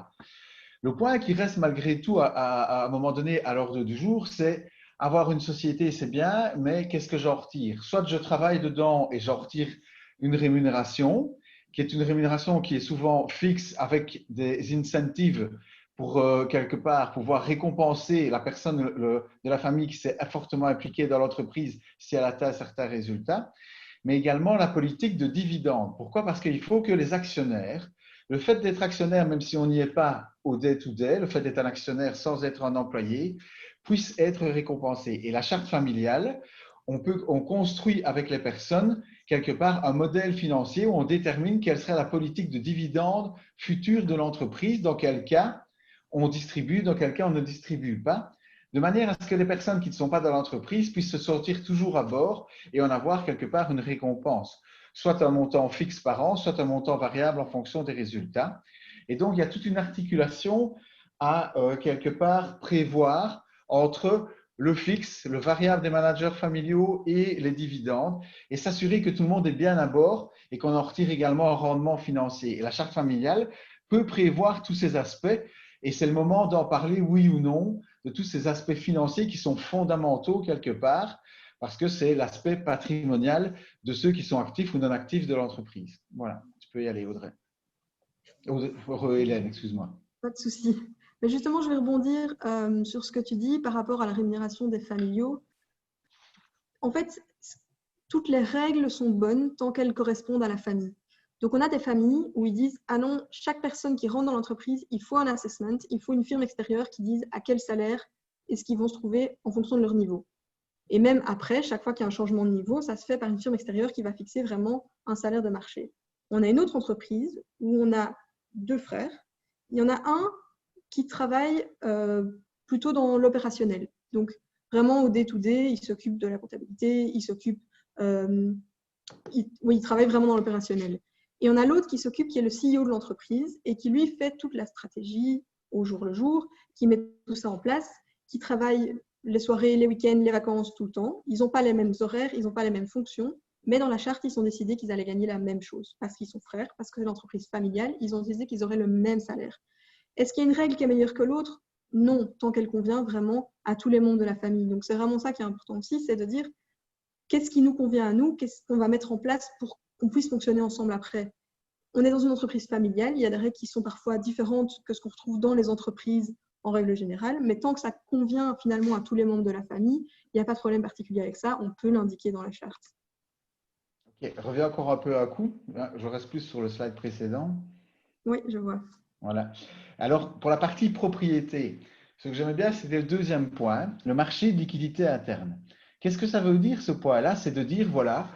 [SPEAKER 3] Le point qui reste malgré tout à un moment donné à l'ordre du jour, c'est avoir une société, c'est bien, mais qu'est-ce que j'en retire? Soit je travaille dedans et j'en retire une rémunération, qui est une rémunération qui est souvent fixe avec des incentives pour quelque part pouvoir récompenser la personne de la famille qui s'est fortement impliquée dans l'entreprise si elle atteint certains résultats, mais également la politique de dividendes. Pourquoi? Parce qu'il faut que les actionnaires, le fait d'être actionnaire, même si on n'y est pas au day-to-day, le fait d'être un actionnaire sans être un employé, puisse être récompensé. Et la charte familiale, on construit avec les personnes quelque part un modèle financier où on détermine quelle sera la politique de dividendes future de l'entreprise, dans quel cas on distribue, dans quel cas on ne distribue pas, de manière à ce que les personnes qui ne sont pas dans l'entreprise puissent se sortir toujours à bord et en avoir quelque part une récompense, soit un montant fixe par an, soit un montant variable en fonction des résultats. Et donc, il y a toute une articulation à quelque part prévoir entre le fixe, le variable des managers familiaux et les dividendes, et s'assurer que tout le monde est bien à bord et qu'on en retire également un rendement financier. Et la charte familiale peut prévoir tous ces aspects, et c'est le moment d'en parler, oui ou non, de tous ces aspects financiers qui sont fondamentaux quelque part, parce que c'est l'aspect patrimonial de ceux qui sont actifs ou non actifs de l'entreprise. Voilà, tu peux y aller, Audrey. Hélène, excuse-moi.
[SPEAKER 4] Pas de souci. Mais justement, je vais rebondir sur ce que tu dis par rapport à la rémunération des familiaux. En fait, toutes les règles sont bonnes tant qu'elles correspondent à la famille. Donc, on a des familles où ils disent « Ah non, chaque personne qui rentre dans l'entreprise, il faut un assessment, il faut une firme extérieure qui dise à quel salaire est-ce qu'ils vont se trouver en fonction de leur niveau. » Et même après, chaque fois qu'il y a un changement de niveau, ça se fait par une firme extérieure qui va fixer vraiment un salaire de marché. On a une autre entreprise où on a 2 frères. Il y en a un qui travaille plutôt dans l'opérationnel. Donc, vraiment au day-to-day, il s'occupe de la comptabilité, il travaille vraiment dans l'opérationnel. Et on a l'autre qui s'occupe, qui est le CEO de l'entreprise et qui, lui, fait toute la stratégie au jour le jour, qui met tout ça en place, qui travaille les soirées, les week-ends, les vacances, tout le temps. Ils n'ont pas les mêmes horaires, ils n'ont pas les mêmes fonctions, mais dans la charte, ils ont décidé qu'ils allaient gagner la même chose parce qu'ils sont frères, parce que c'est l'entreprise familiale, ils ont décidé qu'ils auraient le même salaire. Est-ce qu'il y a une règle qui est meilleure que l'autre? Non, tant qu'elle convient vraiment à tous les membres de la famille. Donc, c'est vraiment ça qui est important aussi, c'est de dire qu'est-ce qui nous convient à nous, qu'est-ce qu'on va mettre en place pour qu'on puisse fonctionner ensemble après. On est dans une entreprise familiale, il y a des règles qui sont parfois différentes que ce qu'on retrouve dans les entreprises en règle générale, mais tant que ça convient finalement à tous les membres de la famille, il n'y a pas de problème particulier avec ça, on peut l'indiquer dans la charte.
[SPEAKER 3] Ok, reviens encore un peu à coup. Je reste plus sur le slide précédent.
[SPEAKER 4] Oui, je vois.
[SPEAKER 3] Voilà. Alors, pour la partie propriété, ce que j'aimais bien, c'était le deuxième point, le marché de liquidité interne. Qu'est-ce que ça veut dire, ce point-là? C'est de dire, voilà,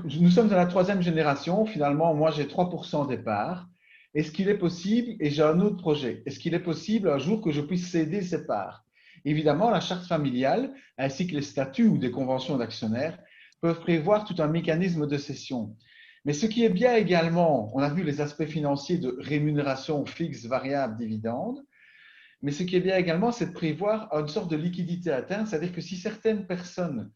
[SPEAKER 3] nous sommes dans la 3e génération, finalement, moi j'ai 3% des parts. Est-ce qu'il est possible, et j'ai un autre projet, est-ce qu'il est possible un jour que je puisse céder ces parts? Évidemment, la charte familiale, ainsi que les statuts ou des conventions d'actionnaires, peuvent prévoir tout un mécanisme de cession. Mais ce qui est bien également, on a vu les aspects financiers de rémunération fixe, variable, dividende, Mais ce qui est bien également, c'est de prévoir une sorte de liquidité interne, c'est-à-dire que si certaines personnes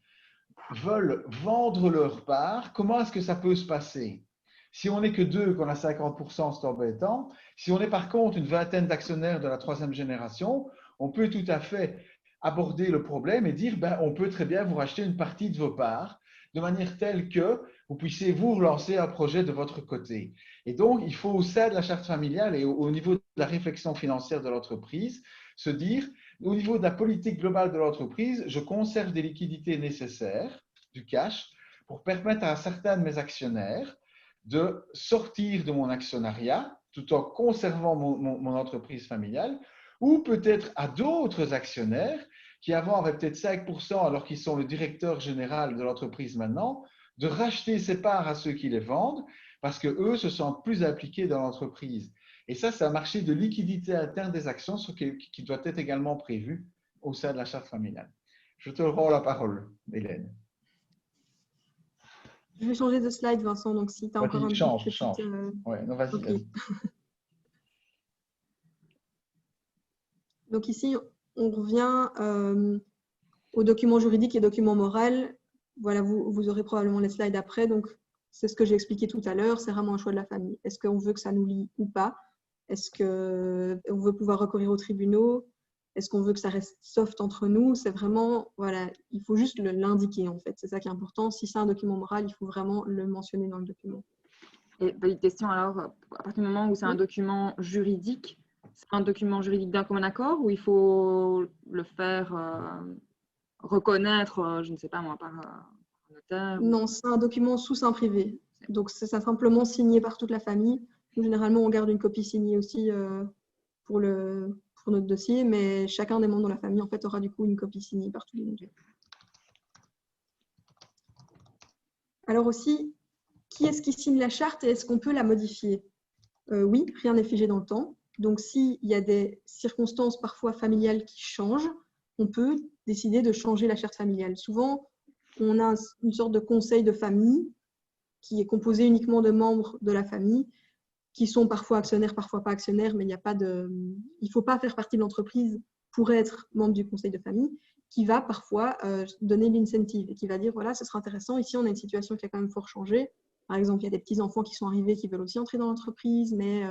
[SPEAKER 3] veulent vendre leur part, comment est-ce que ça peut se passer? Si on n'est que deux, qu'on a 50%, c'est embêtant. Si on est par contre une vingtaine d'actionnaires de la troisième génération, on peut tout à fait aborder le problème et dire, ben, on peut très bien vous racheter une partie de vos parts de manière telle que vous puissiez vous relancer un projet de votre côté. Et donc, il faut au sein de la charte familiale et au niveau de la réflexion financière de l'entreprise, se dire, au niveau de la politique globale de l'entreprise, je conserve des liquidités nécessaires, du cash, pour permettre à certains de mes actionnaires de sortir de mon actionnariat tout en conservant mon entreprise familiale, ou peut-être à d'autres actionnaires qui avant avaient peut-être 5% alors qu'ils sont le directeur général de l'entreprise maintenant, de racheter ses parts à ceux qui les vendent parce qu'eux se sentent plus impliqués dans l'entreprise. Et ça, c'est un marché de liquidité interne des actions qui doit être également prévu au sein de la charte familiale. Je te rends la parole, Hélène.
[SPEAKER 4] Je vais changer de slide, Vincent, donc si tu as encore un
[SPEAKER 3] Change.
[SPEAKER 4] petit…
[SPEAKER 3] Ouais, non, vas-y.
[SPEAKER 4] Okay. Donc ici, on revient aux documents juridiques et documents moraux. Voilà, vous aurez probablement les slides après. Donc, c'est ce que j'ai expliqué tout à l'heure. C'est vraiment un choix de la famille. Est-ce qu'on veut que ça nous lie ou pas? Est-ce qu'on veut pouvoir recourir aux tribunaux? Est-ce qu'on veut que ça reste soft entre nous? C'est vraiment, voilà, il faut juste l'indiquer en fait. C'est ça qui est important. Si c'est un document moral, il faut vraiment le mentionner dans le document.
[SPEAKER 2] Et petite question alors, à partir du moment où c'est un document juridique, c'est un document juridique d'un commun accord ou il faut le faire reconnaître, je ne sais pas moi, par un notaire?
[SPEAKER 4] Non, c'est un document sous seing privé. Donc, c'est simplement signé par toute la famille. Nous, généralement, on garde une copie signée aussi pour notre dossier, mais chacun des membres de la famille en fait, aura du coup une copie signée par tous les membres. Alors aussi, qui est-ce qui signe la charte et est-ce qu'on peut la modifier? Oui, rien n'est figé dans le temps. Donc, s'il y a des circonstances parfois familiales qui changent, on peut décider de changer la charte familiale. Souvent, on a une sorte de conseil de famille qui est composé uniquement de membres de la famille qui sont parfois actionnaires, parfois pas actionnaires, mais il ne faut pas faire partie de l'entreprise pour être membre du conseil de famille, qui va parfois donner l'incentive et qui va dire, voilà, ce sera intéressant. Ici, on a une situation qui a quand même fort changé. Par exemple, il y a des petits-enfants qui sont arrivés, qui veulent aussi entrer dans l'entreprise, mais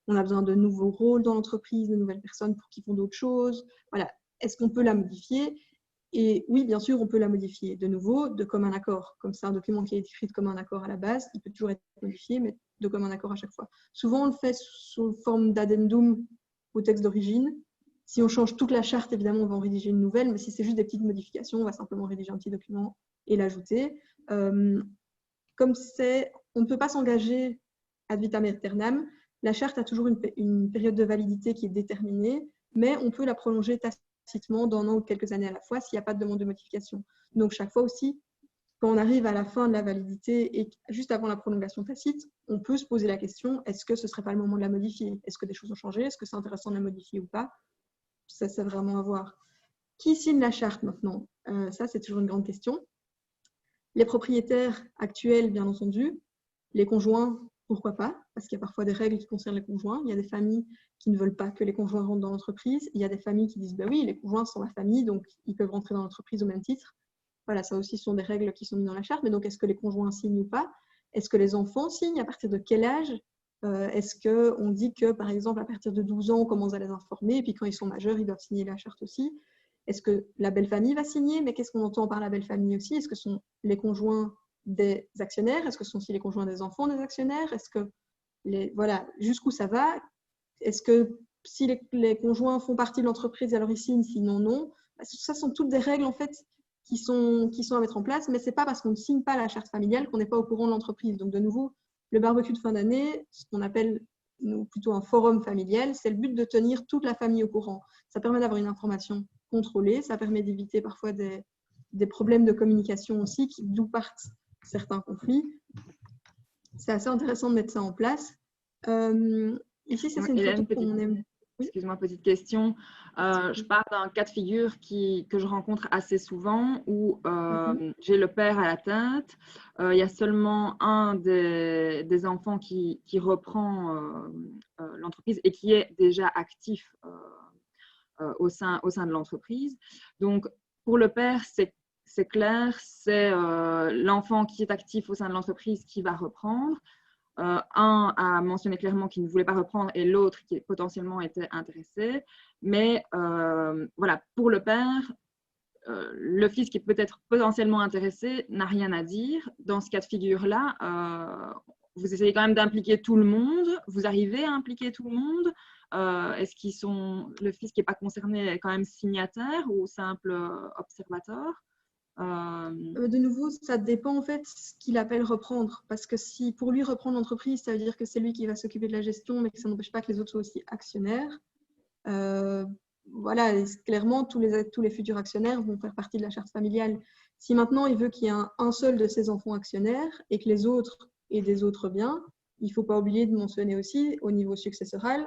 [SPEAKER 4] on a besoin de nouveaux rôles dans l'entreprise, de nouvelles personnes pour qui font d'autres choses. Voilà. Est-ce qu'on peut la modifier? Et oui, bien sûr, on peut la modifier de nouveau de commun accord. Comme c'est un document qui est écrit de commun accord à la base, il peut toujours être modifié, mais de commun accord à chaque fois. Souvent, on le fait sous forme d'addendum au texte d'origine. Si on change toute la charte, évidemment, on va en rédiger une nouvelle, mais si c'est juste des petites modifications, on va simplement rédiger un petit document et l'ajouter. Comme on ne peut pas s'engager ad vitam aeternam, la charte a toujours une période de validité qui est déterminée, mais on peut la prolonger tacitement d'un an ou quelques années à la fois s'il n'y a pas de demande de modification. Donc, chaque fois aussi, quand on arrive à la fin de la validité et juste avant la prolongation tacite, on peut se poser la question, est-ce que ce ne serait pas le moment de la modifier? Est-ce que des choses ont changé? Est-ce que c'est intéressant de la modifier ou pas? Ça, c'est vraiment à voir. Qui signe la charte maintenant? Ça, c'est toujours une grande question. Les propriétaires actuels, bien entendu. Les conjoints, pourquoi pas? Parce qu'il y a parfois des règles qui concernent les conjoints. Il y a des familles qui ne veulent pas que les conjoints rentrent dans l'entreprise. Il y a des familles qui disent, ben oui, les conjoints sont la famille, donc ils peuvent rentrer dans l'entreprise au même titre. Voilà, ça aussi sont des règles qui sont mises dans la charte. Mais donc, est-ce que les conjoints signent ou pas? Est-ce que les enfants signent? À partir de quel âge? Est-ce qu'on dit que, par exemple, à partir de 12 ans, on commence à les informer, et puis quand ils sont majeurs, ils doivent signer la charte aussi? Est-ce que la belle famille va signer? Mais qu'est-ce qu'on entend par la belle famille aussi? Est-ce que ce sont les conjoints des actionnaires? Est-ce que ce sont aussi les conjoints des enfants des actionnaires? Est-ce que voilà, jusqu'où ça va? Est-ce que si les conjoints font partie de l'entreprise, alors ils signent, sinon non? Ça sont toutes des règles en fait qui sont à mettre en place, mais c'est pas parce qu'on ne signe pas la charte familiale qu'on n'est pas au courant de l'entreprise. Donc de nouveau, le barbecue de fin d'année, ce qu'on appelle plutôt un forum familial, c'est le but de tenir toute la famille au courant. Ça permet d'avoir une information contrôlée, ça permet d'éviter parfois des problèmes de communication aussi, d'où partent certains conflits. C'est assez intéressant de mettre ça en place. Ici, c'est une photo qu'on aime.
[SPEAKER 2] Excuse-moi, petite question. Je parle d'un cas de figure que je rencontre assez souvent où j'ai le père à la tête. Il y a seulement un des enfants qui reprend l'entreprise et qui est déjà actif au sein de l'entreprise. Donc, pour le père, c'est clair, c'est l'enfant qui est actif au sein de l'entreprise qui va reprendre. Un a mentionné clairement qu'il ne voulait pas reprendre et l'autre qui potentiellement était intéressé. Mais voilà, pour le père, le fils qui est peut-être potentiellement intéressé n'a rien à dire. Dans ce cas de figure-là, vous essayez quand même d'impliquer tout le monde. Vous arrivez à impliquer tout le monde. Est-ce qu'ils sont, le fils qui n'est pas concerné est quand même signataire ou simple observateur?
[SPEAKER 4] De nouveau, ça dépend en fait ce qu'il appelle reprendre. Parce que si pour lui reprendre l'entreprise, ça veut dire que c'est lui qui va s'occuper de la gestion, mais que ça n'empêche pas que les autres soient aussi actionnaires. Voilà, clairement, tous les futurs actionnaires vont faire partie de la charte familiale. Si maintenant il veut qu'il y ait un seul de ses enfants actionnaires et que les autres aient des autres biens, il ne faut pas oublier de mentionner aussi au niveau successoral,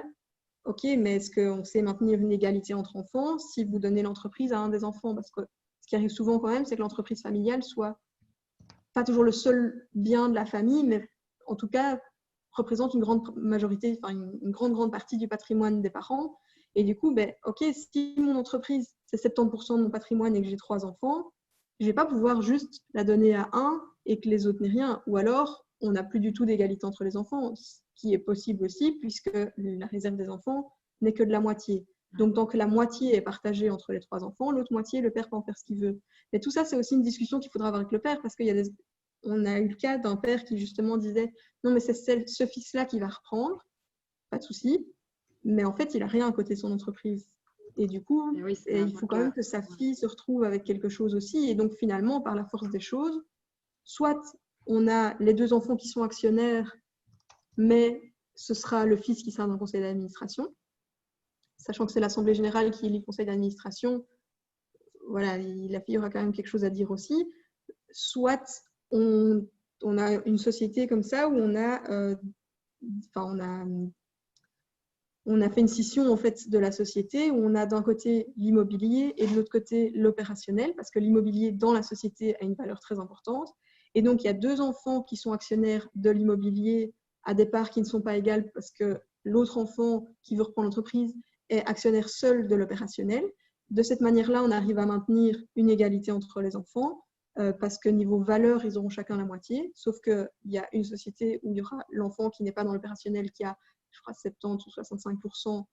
[SPEAKER 4] ok, mais est-ce qu'on sait maintenir une égalité entre enfants si vous donnez l'entreprise à un des enfants? Parce que ce qui arrive souvent quand même, c'est que l'entreprise familiale soit pas toujours le seul bien de la famille, mais en tout cas représente une grande majorité, enfin une grande partie du patrimoine des parents. Et du coup, ben, ok, si mon entreprise, c'est 70% de mon patrimoine et que j'ai 3 enfants, je ne vais pas pouvoir juste la donner à un et que les autres n'aient rien. Ou alors, on n'a plus du tout d'égalité entre les enfants, ce qui est possible aussi, puisque la réserve des enfants n'est que de la moitié. Donc, tant que la moitié est partagée entre les 3 enfants, l'autre moitié, le père peut en faire ce qu'il veut. Mais tout ça, c'est aussi une discussion qu'il faudra avoir avec le père, parce qu'il y a on a eu le cas d'un père qui justement disait « Non, mais c'est ce fils-là qui va reprendre, pas de souci. » Mais en fait, il n'a rien à côté de son entreprise. Et du coup,
[SPEAKER 2] oui,
[SPEAKER 4] il faut quand même que sa fille se retrouve avec quelque chose aussi. Et donc, finalement, par la force des choses, soit on a les 2 enfants qui sont actionnaires, mais ce sera le fils qui sera dans le conseil d'administration. Sachant que c'est l'Assemblée générale qui élit le conseil d'administration, voilà, la fille aura quand même quelque chose à dire aussi. Soit on a une société comme ça où on a fait une scission en fait, de la société où on a d'un côté l'immobilier et de l'autre côté l'opérationnel, parce que l'immobilier dans la société a une valeur très importante. Et donc, il y a 2 enfants qui sont actionnaires de l'immobilier à des parts qui ne sont pas égales parce que l'autre enfant qui veut reprendre l'entreprise est actionnaire seul de l'opérationnel. De cette manière-là, on arrive à maintenir une égalité entre les enfants parce que niveau valeur, ils auront chacun la moitié. Sauf qu'il y a une société où il y aura l'enfant qui n'est pas dans l'opérationnel qui a, je crois, 70 ou 65%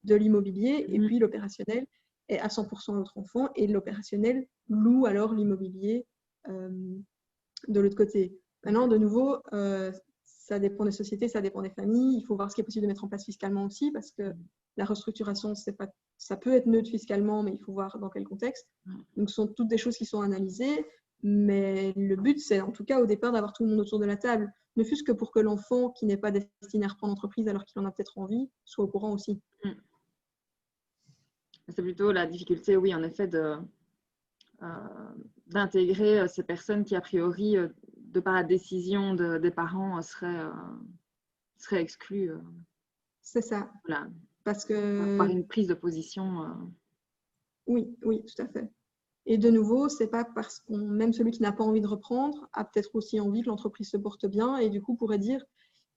[SPEAKER 4] de l'immobilier et puis l'opérationnel est à 100% l'autre enfant et l'opérationnel loue alors l'immobilier de l'autre côté. Maintenant, de nouveau, ça dépend des sociétés, ça dépend des familles. Il faut voir ce qui est possible de mettre en place fiscalement aussi parce que la restructuration, ça peut être neutre fiscalement, mais il faut voir dans quel contexte. Donc, ce sont toutes des choses qui sont analysées. Mais le but, c'est en tout cas au départ d'avoir tout le monde autour de la table, ne fût-ce que pour que l'enfant qui n'est pas destiné à reprendre l'entreprise alors qu'il en a peut-être envie, soit au courant aussi.
[SPEAKER 2] C'est plutôt la difficulté, oui, en effet, d'intégrer ces personnes qui, a priori, de par la décision des parents, seraient exclues.
[SPEAKER 4] C'est ça.
[SPEAKER 2] Voilà.
[SPEAKER 4] Parce que...
[SPEAKER 2] Par une prise de position.
[SPEAKER 4] Oui, tout à fait. Et de nouveau, c'est pas parce qu'on, même celui qui n'a pas envie de reprendre, a peut-être aussi envie que l'entreprise se porte bien et du coup pourrait dire,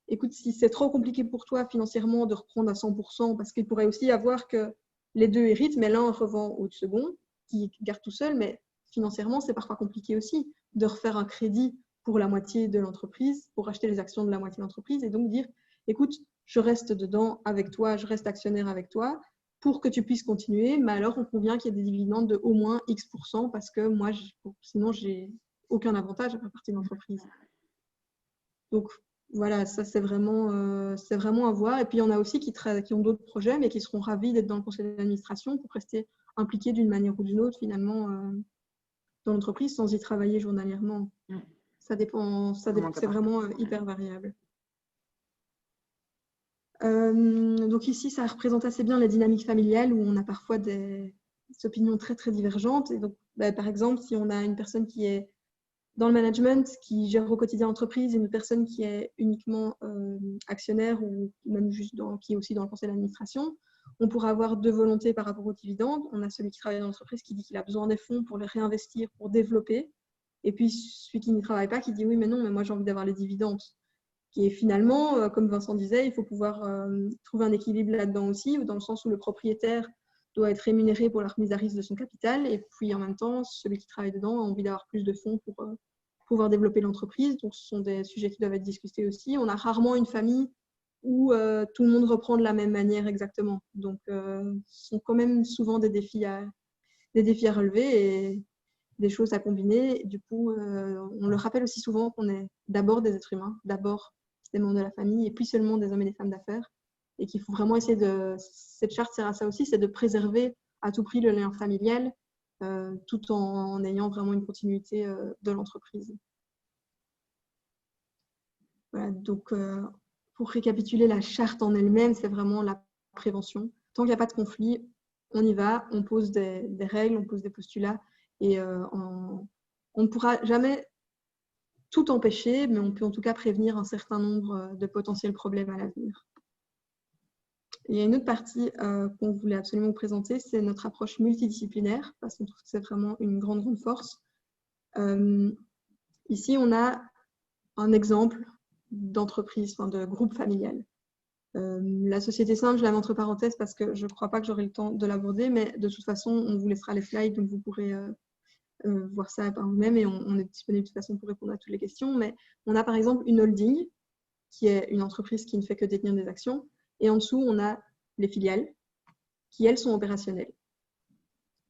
[SPEAKER 4] écoute, si c'est trop compliqué pour toi financièrement de reprendre à 100%, parce qu'il pourrait aussi y avoir que les 2 héritent, mais l'un revend au second, qui garde tout seul, mais financièrement, c'est parfois compliqué aussi de refaire un crédit pour la moitié de l'entreprise, pour acheter les actions de la moitié de l'entreprise et donc dire, écoute, je reste dedans avec toi, je reste actionnaire avec toi, pour que tu puisses continuer, mais alors on convient qu'il y ait des dividendes de au moins X% parce que moi, sinon, j'ai aucun avantage à faire partie de l'entreprise. Donc, voilà, ça, c'est vraiment à voir. Et puis, il y en a aussi qui ont d'autres projets, mais qui seront ravis d'être dans le conseil d'administration pour rester impliqués d'une manière ou d'une autre, finalement, dans l'entreprise sans y travailler journalièrement. Ça dépend, c'est vraiment hyper variable. Donc ici, ça représente assez bien la dynamique familiale où on a parfois des opinions très, très divergentes. Et donc, par exemple, si on a une personne qui est dans le management, qui gère au quotidien l'entreprise, et une personne qui est uniquement actionnaire ou même juste qui est aussi dans le conseil d'administration, on pourra avoir 2 volontés par rapport aux dividendes. On a celui qui travaille dans l'entreprise qui dit qu'il a besoin des fonds pour les réinvestir, pour développer. Et puis, celui qui n'y travaille pas qui dit oui, mais non, mais moi j'ai envie d'avoir les dividendes. Qui est finalement, comme Vincent disait, il faut pouvoir trouver un équilibre là-dedans aussi, dans le sens où le propriétaire doit être rémunéré pour la remise à risque de son capital. Et puis, en même temps, celui qui travaille dedans a envie d'avoir plus de fonds pour pouvoir développer l'entreprise. Donc, ce sont des sujets qui doivent être discutés aussi. On a rarement une famille où tout le monde reprend de la même manière exactement. Donc, ce sont quand même souvent des défis à relever et des choses à combiner. Du coup, on le rappelle aussi souvent qu'on est d'abord des êtres humains, d'abord des membres de la famille et puis seulement des hommes et des femmes d'affaires. Et qu'il faut vraiment essayer de… Cette charte sert à ça aussi, c'est de préserver à tout prix le lien familial tout en ayant vraiment une continuité de l'entreprise. Voilà, donc, pour récapituler, la charte en elle-même, c'est vraiment la prévention. Tant qu'il n'y a pas de conflit, on y va, on pose des règles, on pose des postulats et on ne pourra jamais tout empêcher, mais on peut en tout cas prévenir un certain nombre de potentiels problèmes à l'avenir. Il y a une autre partie qu'on voulait absolument vous présenter, c'est notre approche multidisciplinaire, parce qu'on trouve que c'est vraiment une grande force. Ici, on a un exemple d'entreprise, enfin, de groupe familial. La société simple, je la mets entre parenthèses parce que je ne crois pas que j'aurai le temps de l'aborder, mais de toute façon, on vous laissera les slides, donc vous pourrez voir ça par vous-même et on est disponible de toute façon pour répondre à toutes les questions. Mais on a par exemple une holding, qui est une entreprise qui ne fait que détenir des actions, et en dessous, on a les filiales, qui elles sont opérationnelles.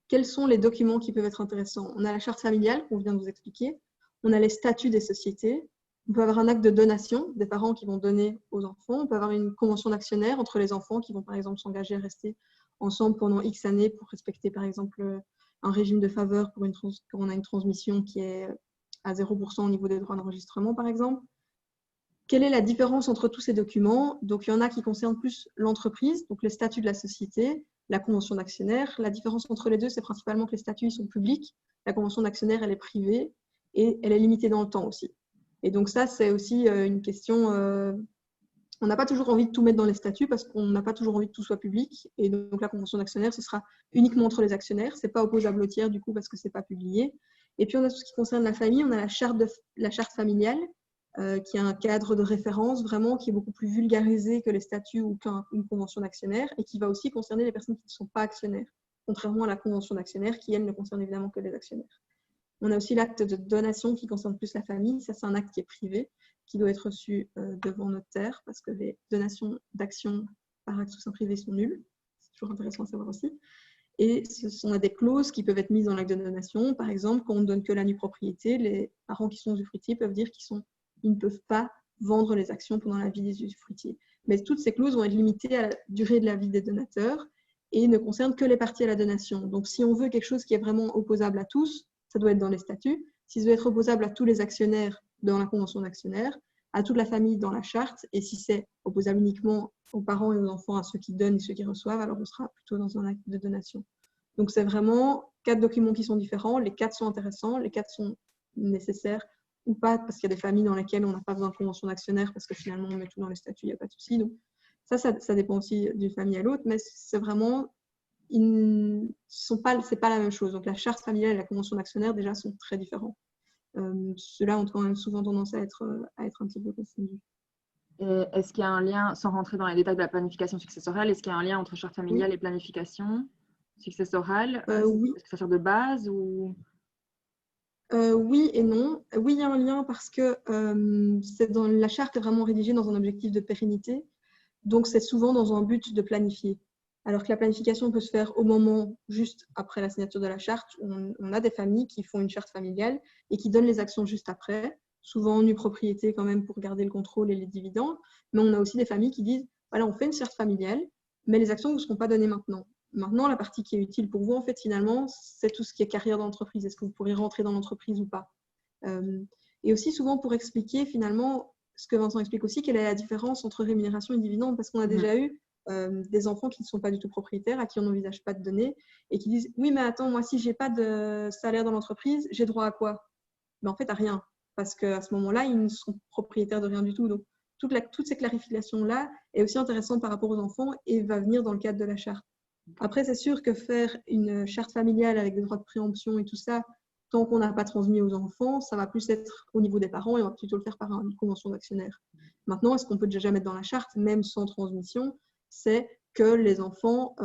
[SPEAKER 4] Quels sont les documents qui peuvent être intéressants? On a la charte familiale qu'on vient de vous expliquer, on a les statuts des sociétés, on peut avoir un acte de donation des parents qui vont donner aux enfants, on peut avoir une convention d'actionnaire entre les enfants qui vont par exemple s'engager à rester ensemble pendant X années pour respecter par exemple un régime de faveur pour quand on a une transmission qui est à 0% au niveau des droits d'enregistrement par exemple. Quelle est la différence entre tous ces documents? Donc il y en a qui concernent plus l'entreprise, donc les statuts de la société, la convention d'actionnaire. La différence entre les deux, c'est principalement que les statuts sont publics, la convention d'actionnaire elle est privée et elle est limitée dans le temps aussi. Et donc ça, c'est aussi une question… on n'a pas toujours envie de tout mettre dans les statuts parce qu'on n'a pas toujours envie que tout soit public. Et donc la convention d'actionnaire, ce sera uniquement entre les actionnaires. Ce n'est pas opposable aux tiers du coup parce que ce n'est pas publié. Et puis on a tout ce qui concerne la famille. On a la charte familiale qui est un cadre de référence vraiment qui est beaucoup plus vulgarisé que les statuts ou qu'une convention d'actionnaire et qui va aussi concerner les personnes qui ne sont pas actionnaires, contrairement à la convention d'actionnaire qui, elle, ne concerne évidemment que les actionnaires. On a aussi l'acte de donation qui concerne plus la famille. Ça, c'est un acte qui est privé, qui doit être reçu devant notaire parce que les donations d'actions par acte sous sein privé sont nulles. C'est toujours intéressant à savoir aussi. Et on a des clauses qui peuvent être mises dans l'acte de donation. Par exemple, quand on ne donne que la nue propriété, les parents qui sont usufruitiers peuvent dire qu'ils ne peuvent pas vendre les actions pendant la vie des usufruitiers. Mais toutes ces clauses vont être limitées à la durée de la vie des donateurs et ne concernent que les parties à la donation. Donc, si on veut quelque chose qui est vraiment opposable à tous, ça doit être dans les statuts. Si ça doit être opposable à tous les actionnaires dans la convention d'actionnaire, à toute la famille dans la charte, et si c'est opposable uniquement aux parents et aux enfants, à ceux qui donnent et ceux qui reçoivent, alors on sera plutôt dans un acte de donation. Donc c'est vraiment 4 documents qui sont différents, les 4 sont intéressants, les 4 sont nécessaires ou pas, parce qu'il y a des familles dans lesquelles on n'a pas besoin de convention d'actionnaire, parce que finalement on met tout dans les statuts, il n'y a pas de souci. Donc ça dépend aussi d'une famille à l'autre, mais c'est vraiment… c'est pas la même chose. Donc la charte familiale et la convention d'actionnaire déjà sont très différents. Ceux-là ont quand même souvent tendance à être un petit peu confondus.
[SPEAKER 2] Est-ce qu'il y a un lien, sans rentrer dans les détails de la planification successorale, est-ce qu'il y a un lien entre charte familiale et planification successorale?
[SPEAKER 4] Oui.
[SPEAKER 2] Est-ce que ça sert de base ou…
[SPEAKER 4] Oui et non. Oui, il y a un lien parce que la charte est vraiment rédigée dans un objectif de pérennité. Donc, c'est souvent dans un but de planifier. Alors que la planification peut se faire au moment juste après la signature de la charte. On a des familles qui font une charte familiale et qui donnent les actions juste après, souvent en nue propriété quand même pour garder le contrôle et les dividendes. Mais on a aussi des familles qui disent, voilà, on fait une charte familiale, mais les actions ne vous seront pas données maintenant. Maintenant, la partie qui est utile pour vous, en fait, finalement, c'est tout ce qui est carrière d'entreprise. Est-ce que vous pourrez rentrer dans l'entreprise ou pas? Et aussi souvent pour expliquer finalement, ce que Vincent explique aussi, quelle est la différence entre rémunération et dividende, parce qu'on a déjà eu des enfants qui ne sont pas du tout propriétaires, à qui on n'envisage pas de donner, et qui disent, oui, mais attends, moi, si je n'ai pas de salaire dans l'entreprise, j'ai droit à quoi? Mais en fait, à rien, parce qu'à ce moment-là, ils ne sont propriétaires de rien du tout. Donc, toutes ces clarifications-là est aussi intéressante par rapport aux enfants et va venir dans le cadre de la charte. Après, c'est sûr que faire une charte familiale avec des droits de préemption et tout ça, tant qu'on n'a pas transmis aux enfants, ça va plus être au niveau des parents et on va plutôt le faire par une convention d'actionnaire. Maintenant, ce qu'on peut déjà mettre dans la charte, même sans transmission, c'est que les enfants,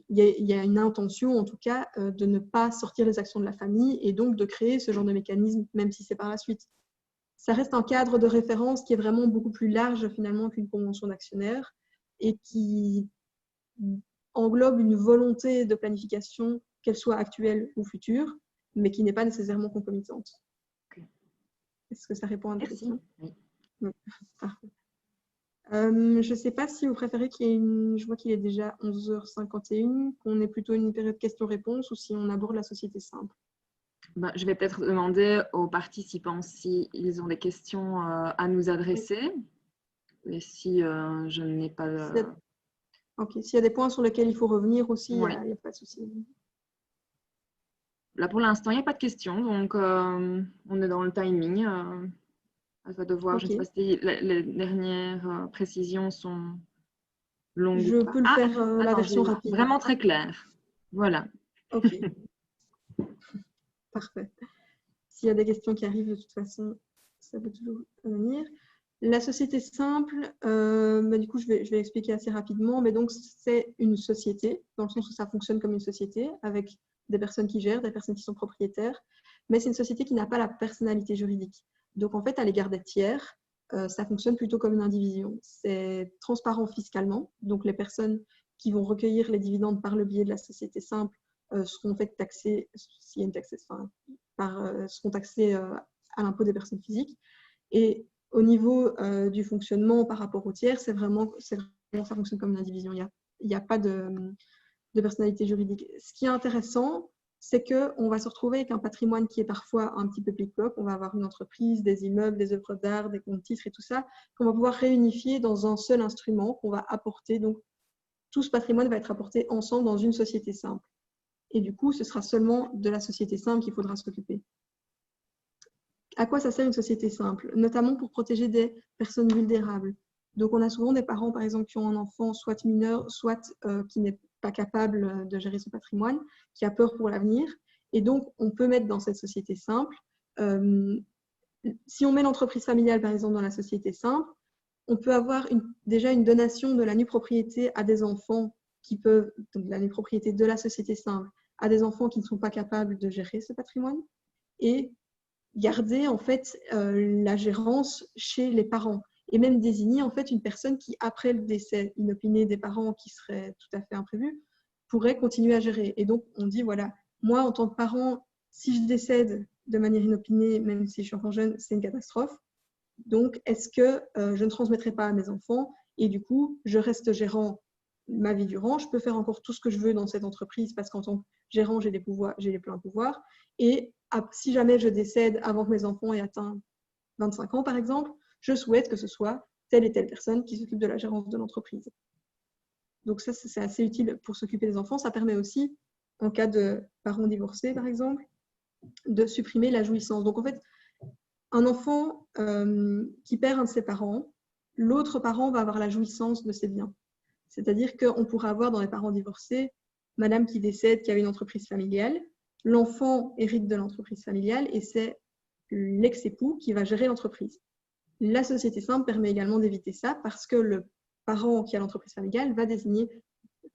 [SPEAKER 4] il y a une intention en tout cas de ne pas sortir les actions de la famille et donc de créer ce genre de mécanisme, même si c'est par la suite. Ça reste un cadre de référence qui est vraiment beaucoup plus large finalement qu'une convention d'actionnaire et qui englobe une volonté de planification, qu'elle soit actuelle ou future, mais qui n'est pas nécessairement concomitante.
[SPEAKER 2] Okay.
[SPEAKER 4] Est-ce que ça répond à votre question?
[SPEAKER 2] Oui.
[SPEAKER 4] Oui. Parfait. Je ne sais pas si vous préférez qu'il y ait une... Je vois qu'il est déjà 11h51, qu'on ait plutôt une période questions-réponses ou si on aborde la société simple.
[SPEAKER 2] Ben, je vais peut-être demander aux participants s'ils ont des questions à nous adresser. Oui. Et si je n'ai pas...
[SPEAKER 4] Ok, s'il y a des points sur lesquels il faut revenir aussi,
[SPEAKER 2] oui.
[SPEAKER 4] Il n'y a pas de souci.
[SPEAKER 2] Là, pour l'instant, il n'y a pas de questions, donc on est dans le timing. À toi de voir. Okay. Je ne sais pas si les dernières précisions sont longues.
[SPEAKER 4] Je peux le faire la version rapide.
[SPEAKER 2] Vraiment très clair. Voilà.
[SPEAKER 4] Ok. Parfait. S'il y a des questions qui arrivent, de toute façon, ça peut toujours venir. La société simple, du coup, je vais expliquer assez rapidement. Mais donc, c'est une société, dans le sens où ça fonctionne comme une société, avec des personnes qui gèrent, des personnes qui sont propriétaires. Mais c'est une société qui n'a pas la personnalité juridique. Donc, en fait, à l'égard des tiers, ça fonctionne plutôt comme une indivision. C'est transparent fiscalement. Donc, les personnes qui vont recueillir les dividendes par le biais de la société simple seront faites taxer, s'il y a une taxation, seront taxées à l'impôt des personnes physiques. Et au niveau du fonctionnement par rapport aux tiers, ça fonctionne comme une indivision. Il n'y a pas de personnalité juridique. Ce qui est intéressant, c'est qu'on va se retrouver avec un patrimoine qui est parfois un petit peu plic-ploc. On va avoir une entreprise, des immeubles, des œuvres d'art, des comptes titres et tout ça, qu'on va pouvoir réunifier dans un seul instrument qu'on va apporter. Donc, tout ce patrimoine va être apporté ensemble dans une société simple. Et du coup, ce sera seulement de la société simple qu'il faudra s'occuper. À quoi ça sert une société simple? Notamment pour protéger des personnes vulnérables. Donc, on a souvent des parents, par exemple, qui ont un enfant soit mineur, soit qui n'est pas capable de gérer son patrimoine, qui a peur pour l'avenir. Et donc, on peut mettre dans cette société simple, si on met l'entreprise familiale, par exemple, dans la société simple, on peut avoir déjà une donation de la nue propriété à des enfants qui peuvent, donc la nue propriété de la société simple, à des enfants qui ne sont pas capables de gérer ce patrimoine, et garder en fait la gérance chez les parents. Et même désigner en fait une personne qui, après le décès inopiné des parents qui serait tout à fait imprévu, pourrait continuer à gérer. Et donc, on dit, voilà, moi, en tant que parent, si je décède de manière inopinée, même si je suis encore jeune, c'est une catastrophe. Donc, est-ce que je ne transmettrai pas à mes enfants? Et du coup, je reste gérant ma vie durant. Je peux faire encore tout ce que je veux dans cette entreprise parce qu'en tant que gérant, j'ai les pleins pouvoirs. Et si jamais je décède avant que mes enfants aient atteint 25 ans, par exemple, je souhaite que ce soit telle et telle personne qui s'occupe de la gérance de l'entreprise. Donc ça, c'est assez utile pour s'occuper des enfants. Ça permet aussi, en cas de parents divorcés, par exemple, de supprimer la jouissance. Donc en fait, un enfant qui perd un de ses parents, l'autre parent va avoir la jouissance de ses biens. C'est-à-dire qu'on pourra avoir dans les parents divorcés, madame qui décède, qui avait une entreprise familiale, l'enfant hérite de l'entreprise familiale et c'est l'ex-époux qui va gérer l'entreprise. La société simple permet également d'éviter ça parce que le parent qui a l'entreprise familiale va désigner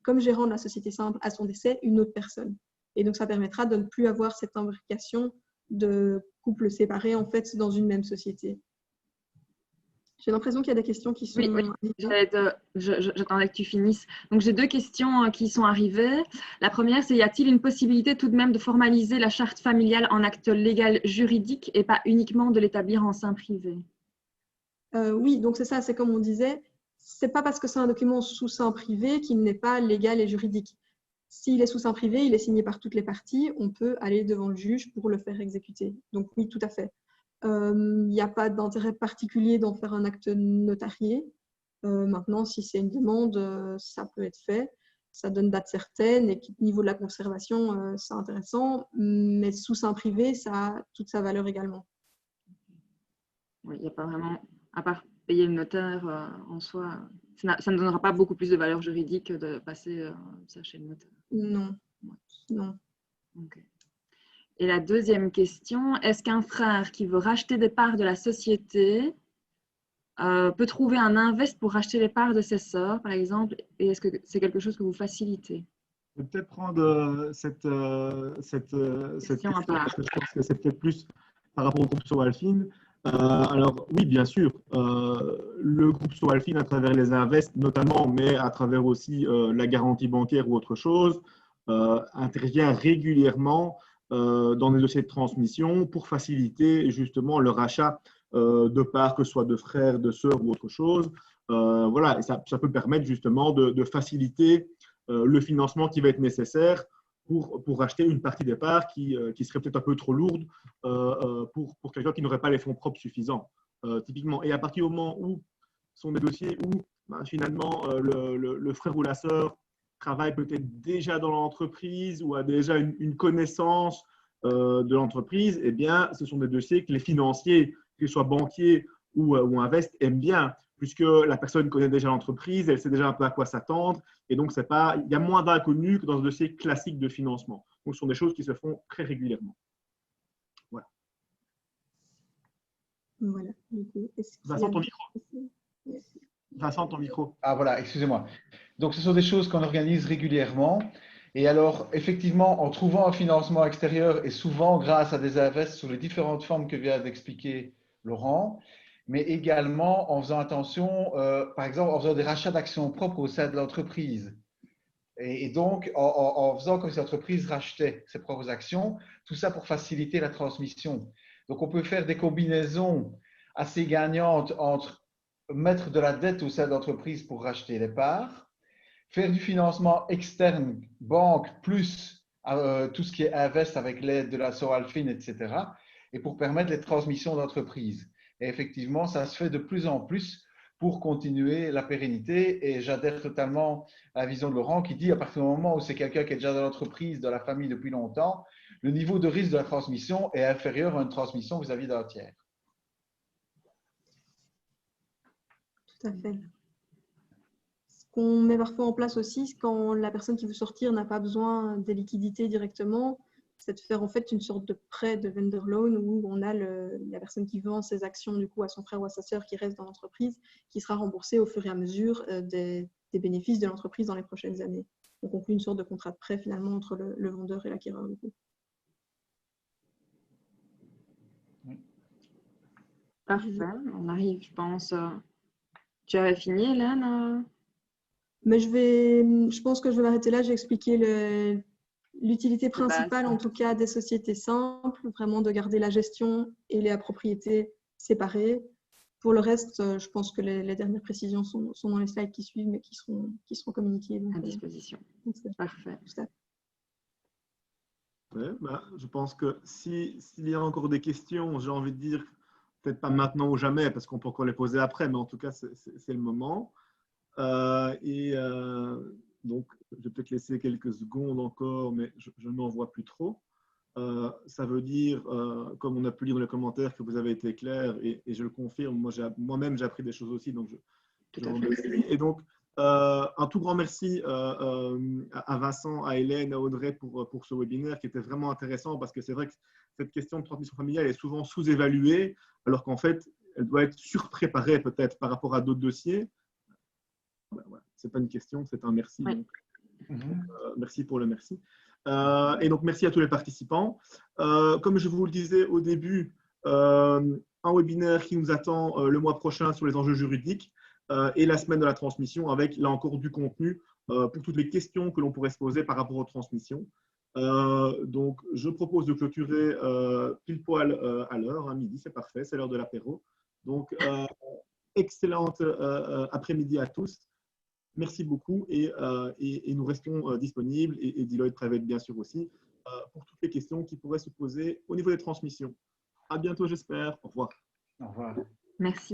[SPEAKER 4] comme gérant de la société simple à son décès une autre personne. Et donc, ça permettra de ne plus avoir cette imbrication de couples séparés en fait dans une même société. J'ai l'impression qu'il y a des questions qui sont...
[SPEAKER 2] Oui. J'attendais que tu finisses. Donc, j'ai deux questions qui sont arrivées. La première, c'est y a-t-il une possibilité tout de même de formaliser la charte familiale en acte légal juridique et pas uniquement de l'établir en sein privé?
[SPEAKER 4] Oui, donc c'est ça, c'est comme on disait, c'est pas parce que c'est un document sous sein privé qu'il n'est pas légal et juridique. S'il est sous sein privé, il est signé par toutes les parties, on peut aller devant le juge pour le faire exécuter. Donc oui, tout à fait. Il n'y a pas d'intérêt particulier d'en faire un acte notarié. Maintenant, si c'est une demande, ça peut être fait. Ça donne date certaine et au niveau de la conservation, c'est intéressant. Mais sous sein privé, ça a toute sa valeur également.
[SPEAKER 2] Oui, il n'y a pas vraiment, à part payer le notaire en soi, ça ne donnera pas beaucoup plus de valeur juridique de passer ça chez le notaire.
[SPEAKER 4] Non, non.
[SPEAKER 2] Okay. Et la deuxième question, est-ce qu'un frère qui veut racheter des parts de la société peut trouver un invest pour racheter les parts de ses sœurs, par exemple, et est-ce que c'est quelque chose que vous facilitez?
[SPEAKER 1] Je vais peut-être prendre cette question, parce que je pense que c'est peut-être plus par rapport au groupe Sowalfin. Alors, oui, bien sûr, le groupe Sowalfin, à travers les invests notamment, mais à travers aussi la garantie bancaire ou autre chose, intervient régulièrement dans les dossiers de transmission pour faciliter justement le rachat de parts, que ce soit de frères, de sœurs ou autre chose. Voilà, et ça peut permettre justement de faciliter le financement qui va être nécessaire pour racheter une partie des parts qui serait peut-être un peu trop lourde pour quelqu'un qui n'aurait pas les fonds propres suffisants, typiquement. Et à partir du moment où sont des dossiers où finalement le frère ou la sœur travaille peut-être déjà dans l'entreprise ou a déjà une connaissance de l'entreprise, eh bien, ce sont des dossiers que les financiers, qu'ils soient banquiers ou invest, aiment bien, puisque la personne connaît déjà l'entreprise, elle sait déjà un peu à quoi s'attendre, et donc il y a moins d'inconnus que dans un dossier classique de financement. Donc, ce sont des choses qui se font très régulièrement. Voilà.
[SPEAKER 4] Voilà.
[SPEAKER 1] Vincent, ton micro. Vincent, ton micro.
[SPEAKER 3] Ah voilà, excusez-moi. Donc, ce sont des choses qu'on organise régulièrement. Et alors, effectivement, en trouvant un financement extérieur et souvent grâce à des invests sous les différentes formes que vient d'expliquer Laurent, mais également en faisant attention, par exemple, en faisant des rachats d'actions propres au sein de l'entreprise. Et donc, en faisant comme si l'entreprise rachetait ses propres actions, tout ça pour faciliter la transmission. Donc, on peut faire des combinaisons assez gagnantes entre mettre de la dette au sein de l'entreprise pour racheter les parts, faire du financement externe, banque, plus tout ce qui est invest avec l'aide de la Sowalfin, etc. Et pour permettre les transmissions d'entreprise. Et effectivement, ça se fait de plus en plus pour continuer la pérennité. Et j'adhère totalement à la vision de Laurent qui dit à partir du moment où c'est quelqu'un qui est déjà dans l'entreprise, dans la famille depuis longtemps, le niveau de risque de la transmission est inférieur à une transmission vis-à-vis d'un tiers.
[SPEAKER 4] Tout à fait. Ce qu'on met parfois en place aussi, quand la personne qui veut sortir n'a pas besoin des liquidités directement, c'est de faire en fait une sorte de prêt de vendor loan où on a la personne qui vend ses actions du coup à son frère ou à sa sœur qui reste dans l'entreprise, qui sera remboursée au fur et à mesure des bénéfices de l'entreprise dans les prochaines années. On conclut une sorte de contrat de prêt finalement entre le vendeur et l'acquéreur du coup.
[SPEAKER 2] Parfait, on arrive, je pense. Tu avais fini, Hélène?
[SPEAKER 4] Mais je pense que je vais m'arrêter là. J'ai expliqué l'utilité principale, en tout cas, des sociétés simples, vraiment de garder la gestion et les propriétés séparées. Pour le reste, je pense que les dernières précisions sont dans les slides qui suivent, mais qui seront communiquées. Donc,
[SPEAKER 2] à disposition. Parfait.
[SPEAKER 1] Ouais, je pense que s'il y a encore des questions, j'ai envie de dire, peut-être pas maintenant ou jamais, parce qu'on peut encore les poser après, mais en tout cas, c'est le moment. Donc, je vais peut-être laisser quelques secondes encore, mais je n'en vois plus trop. Ça veut dire, comme on a pu lire dans les commentaires, que vous avez été clair, et je le confirme, moi-même j'ai appris des choses aussi, donc je vous remercie. Et donc, un tout grand merci à Vincent, à Hélène, à Audrey pour ce webinaire qui était vraiment intéressant, parce que c'est vrai que cette question de transmission familiale est souvent sous-évaluée, alors qu'en fait, elle doit être surpréparée peut-être par rapport à d'autres dossiers. Voilà. Ce n'est pas une question, c'est un merci.
[SPEAKER 2] Oui.
[SPEAKER 1] Donc, merci pour le merci. Et donc, merci à tous les participants. Comme je vous le disais au début, un webinaire qui nous attend le mois prochain sur les enjeux juridiques et la semaine de la transmission avec, là encore, du contenu pour toutes les questions que l'on pourrait se poser par rapport aux transmissions. Donc, je propose de clôturer pile poil à l'heure, à midi, c'est parfait, c'est l'heure de l'apéro. Donc, excellente après-midi à tous. Merci beaucoup et nous restons disponibles et Deloitte Private bien sûr aussi pour toutes les questions qui pourraient se poser au niveau des transmissions. À bientôt, j'espère. Au revoir.
[SPEAKER 3] Au revoir.
[SPEAKER 2] Merci.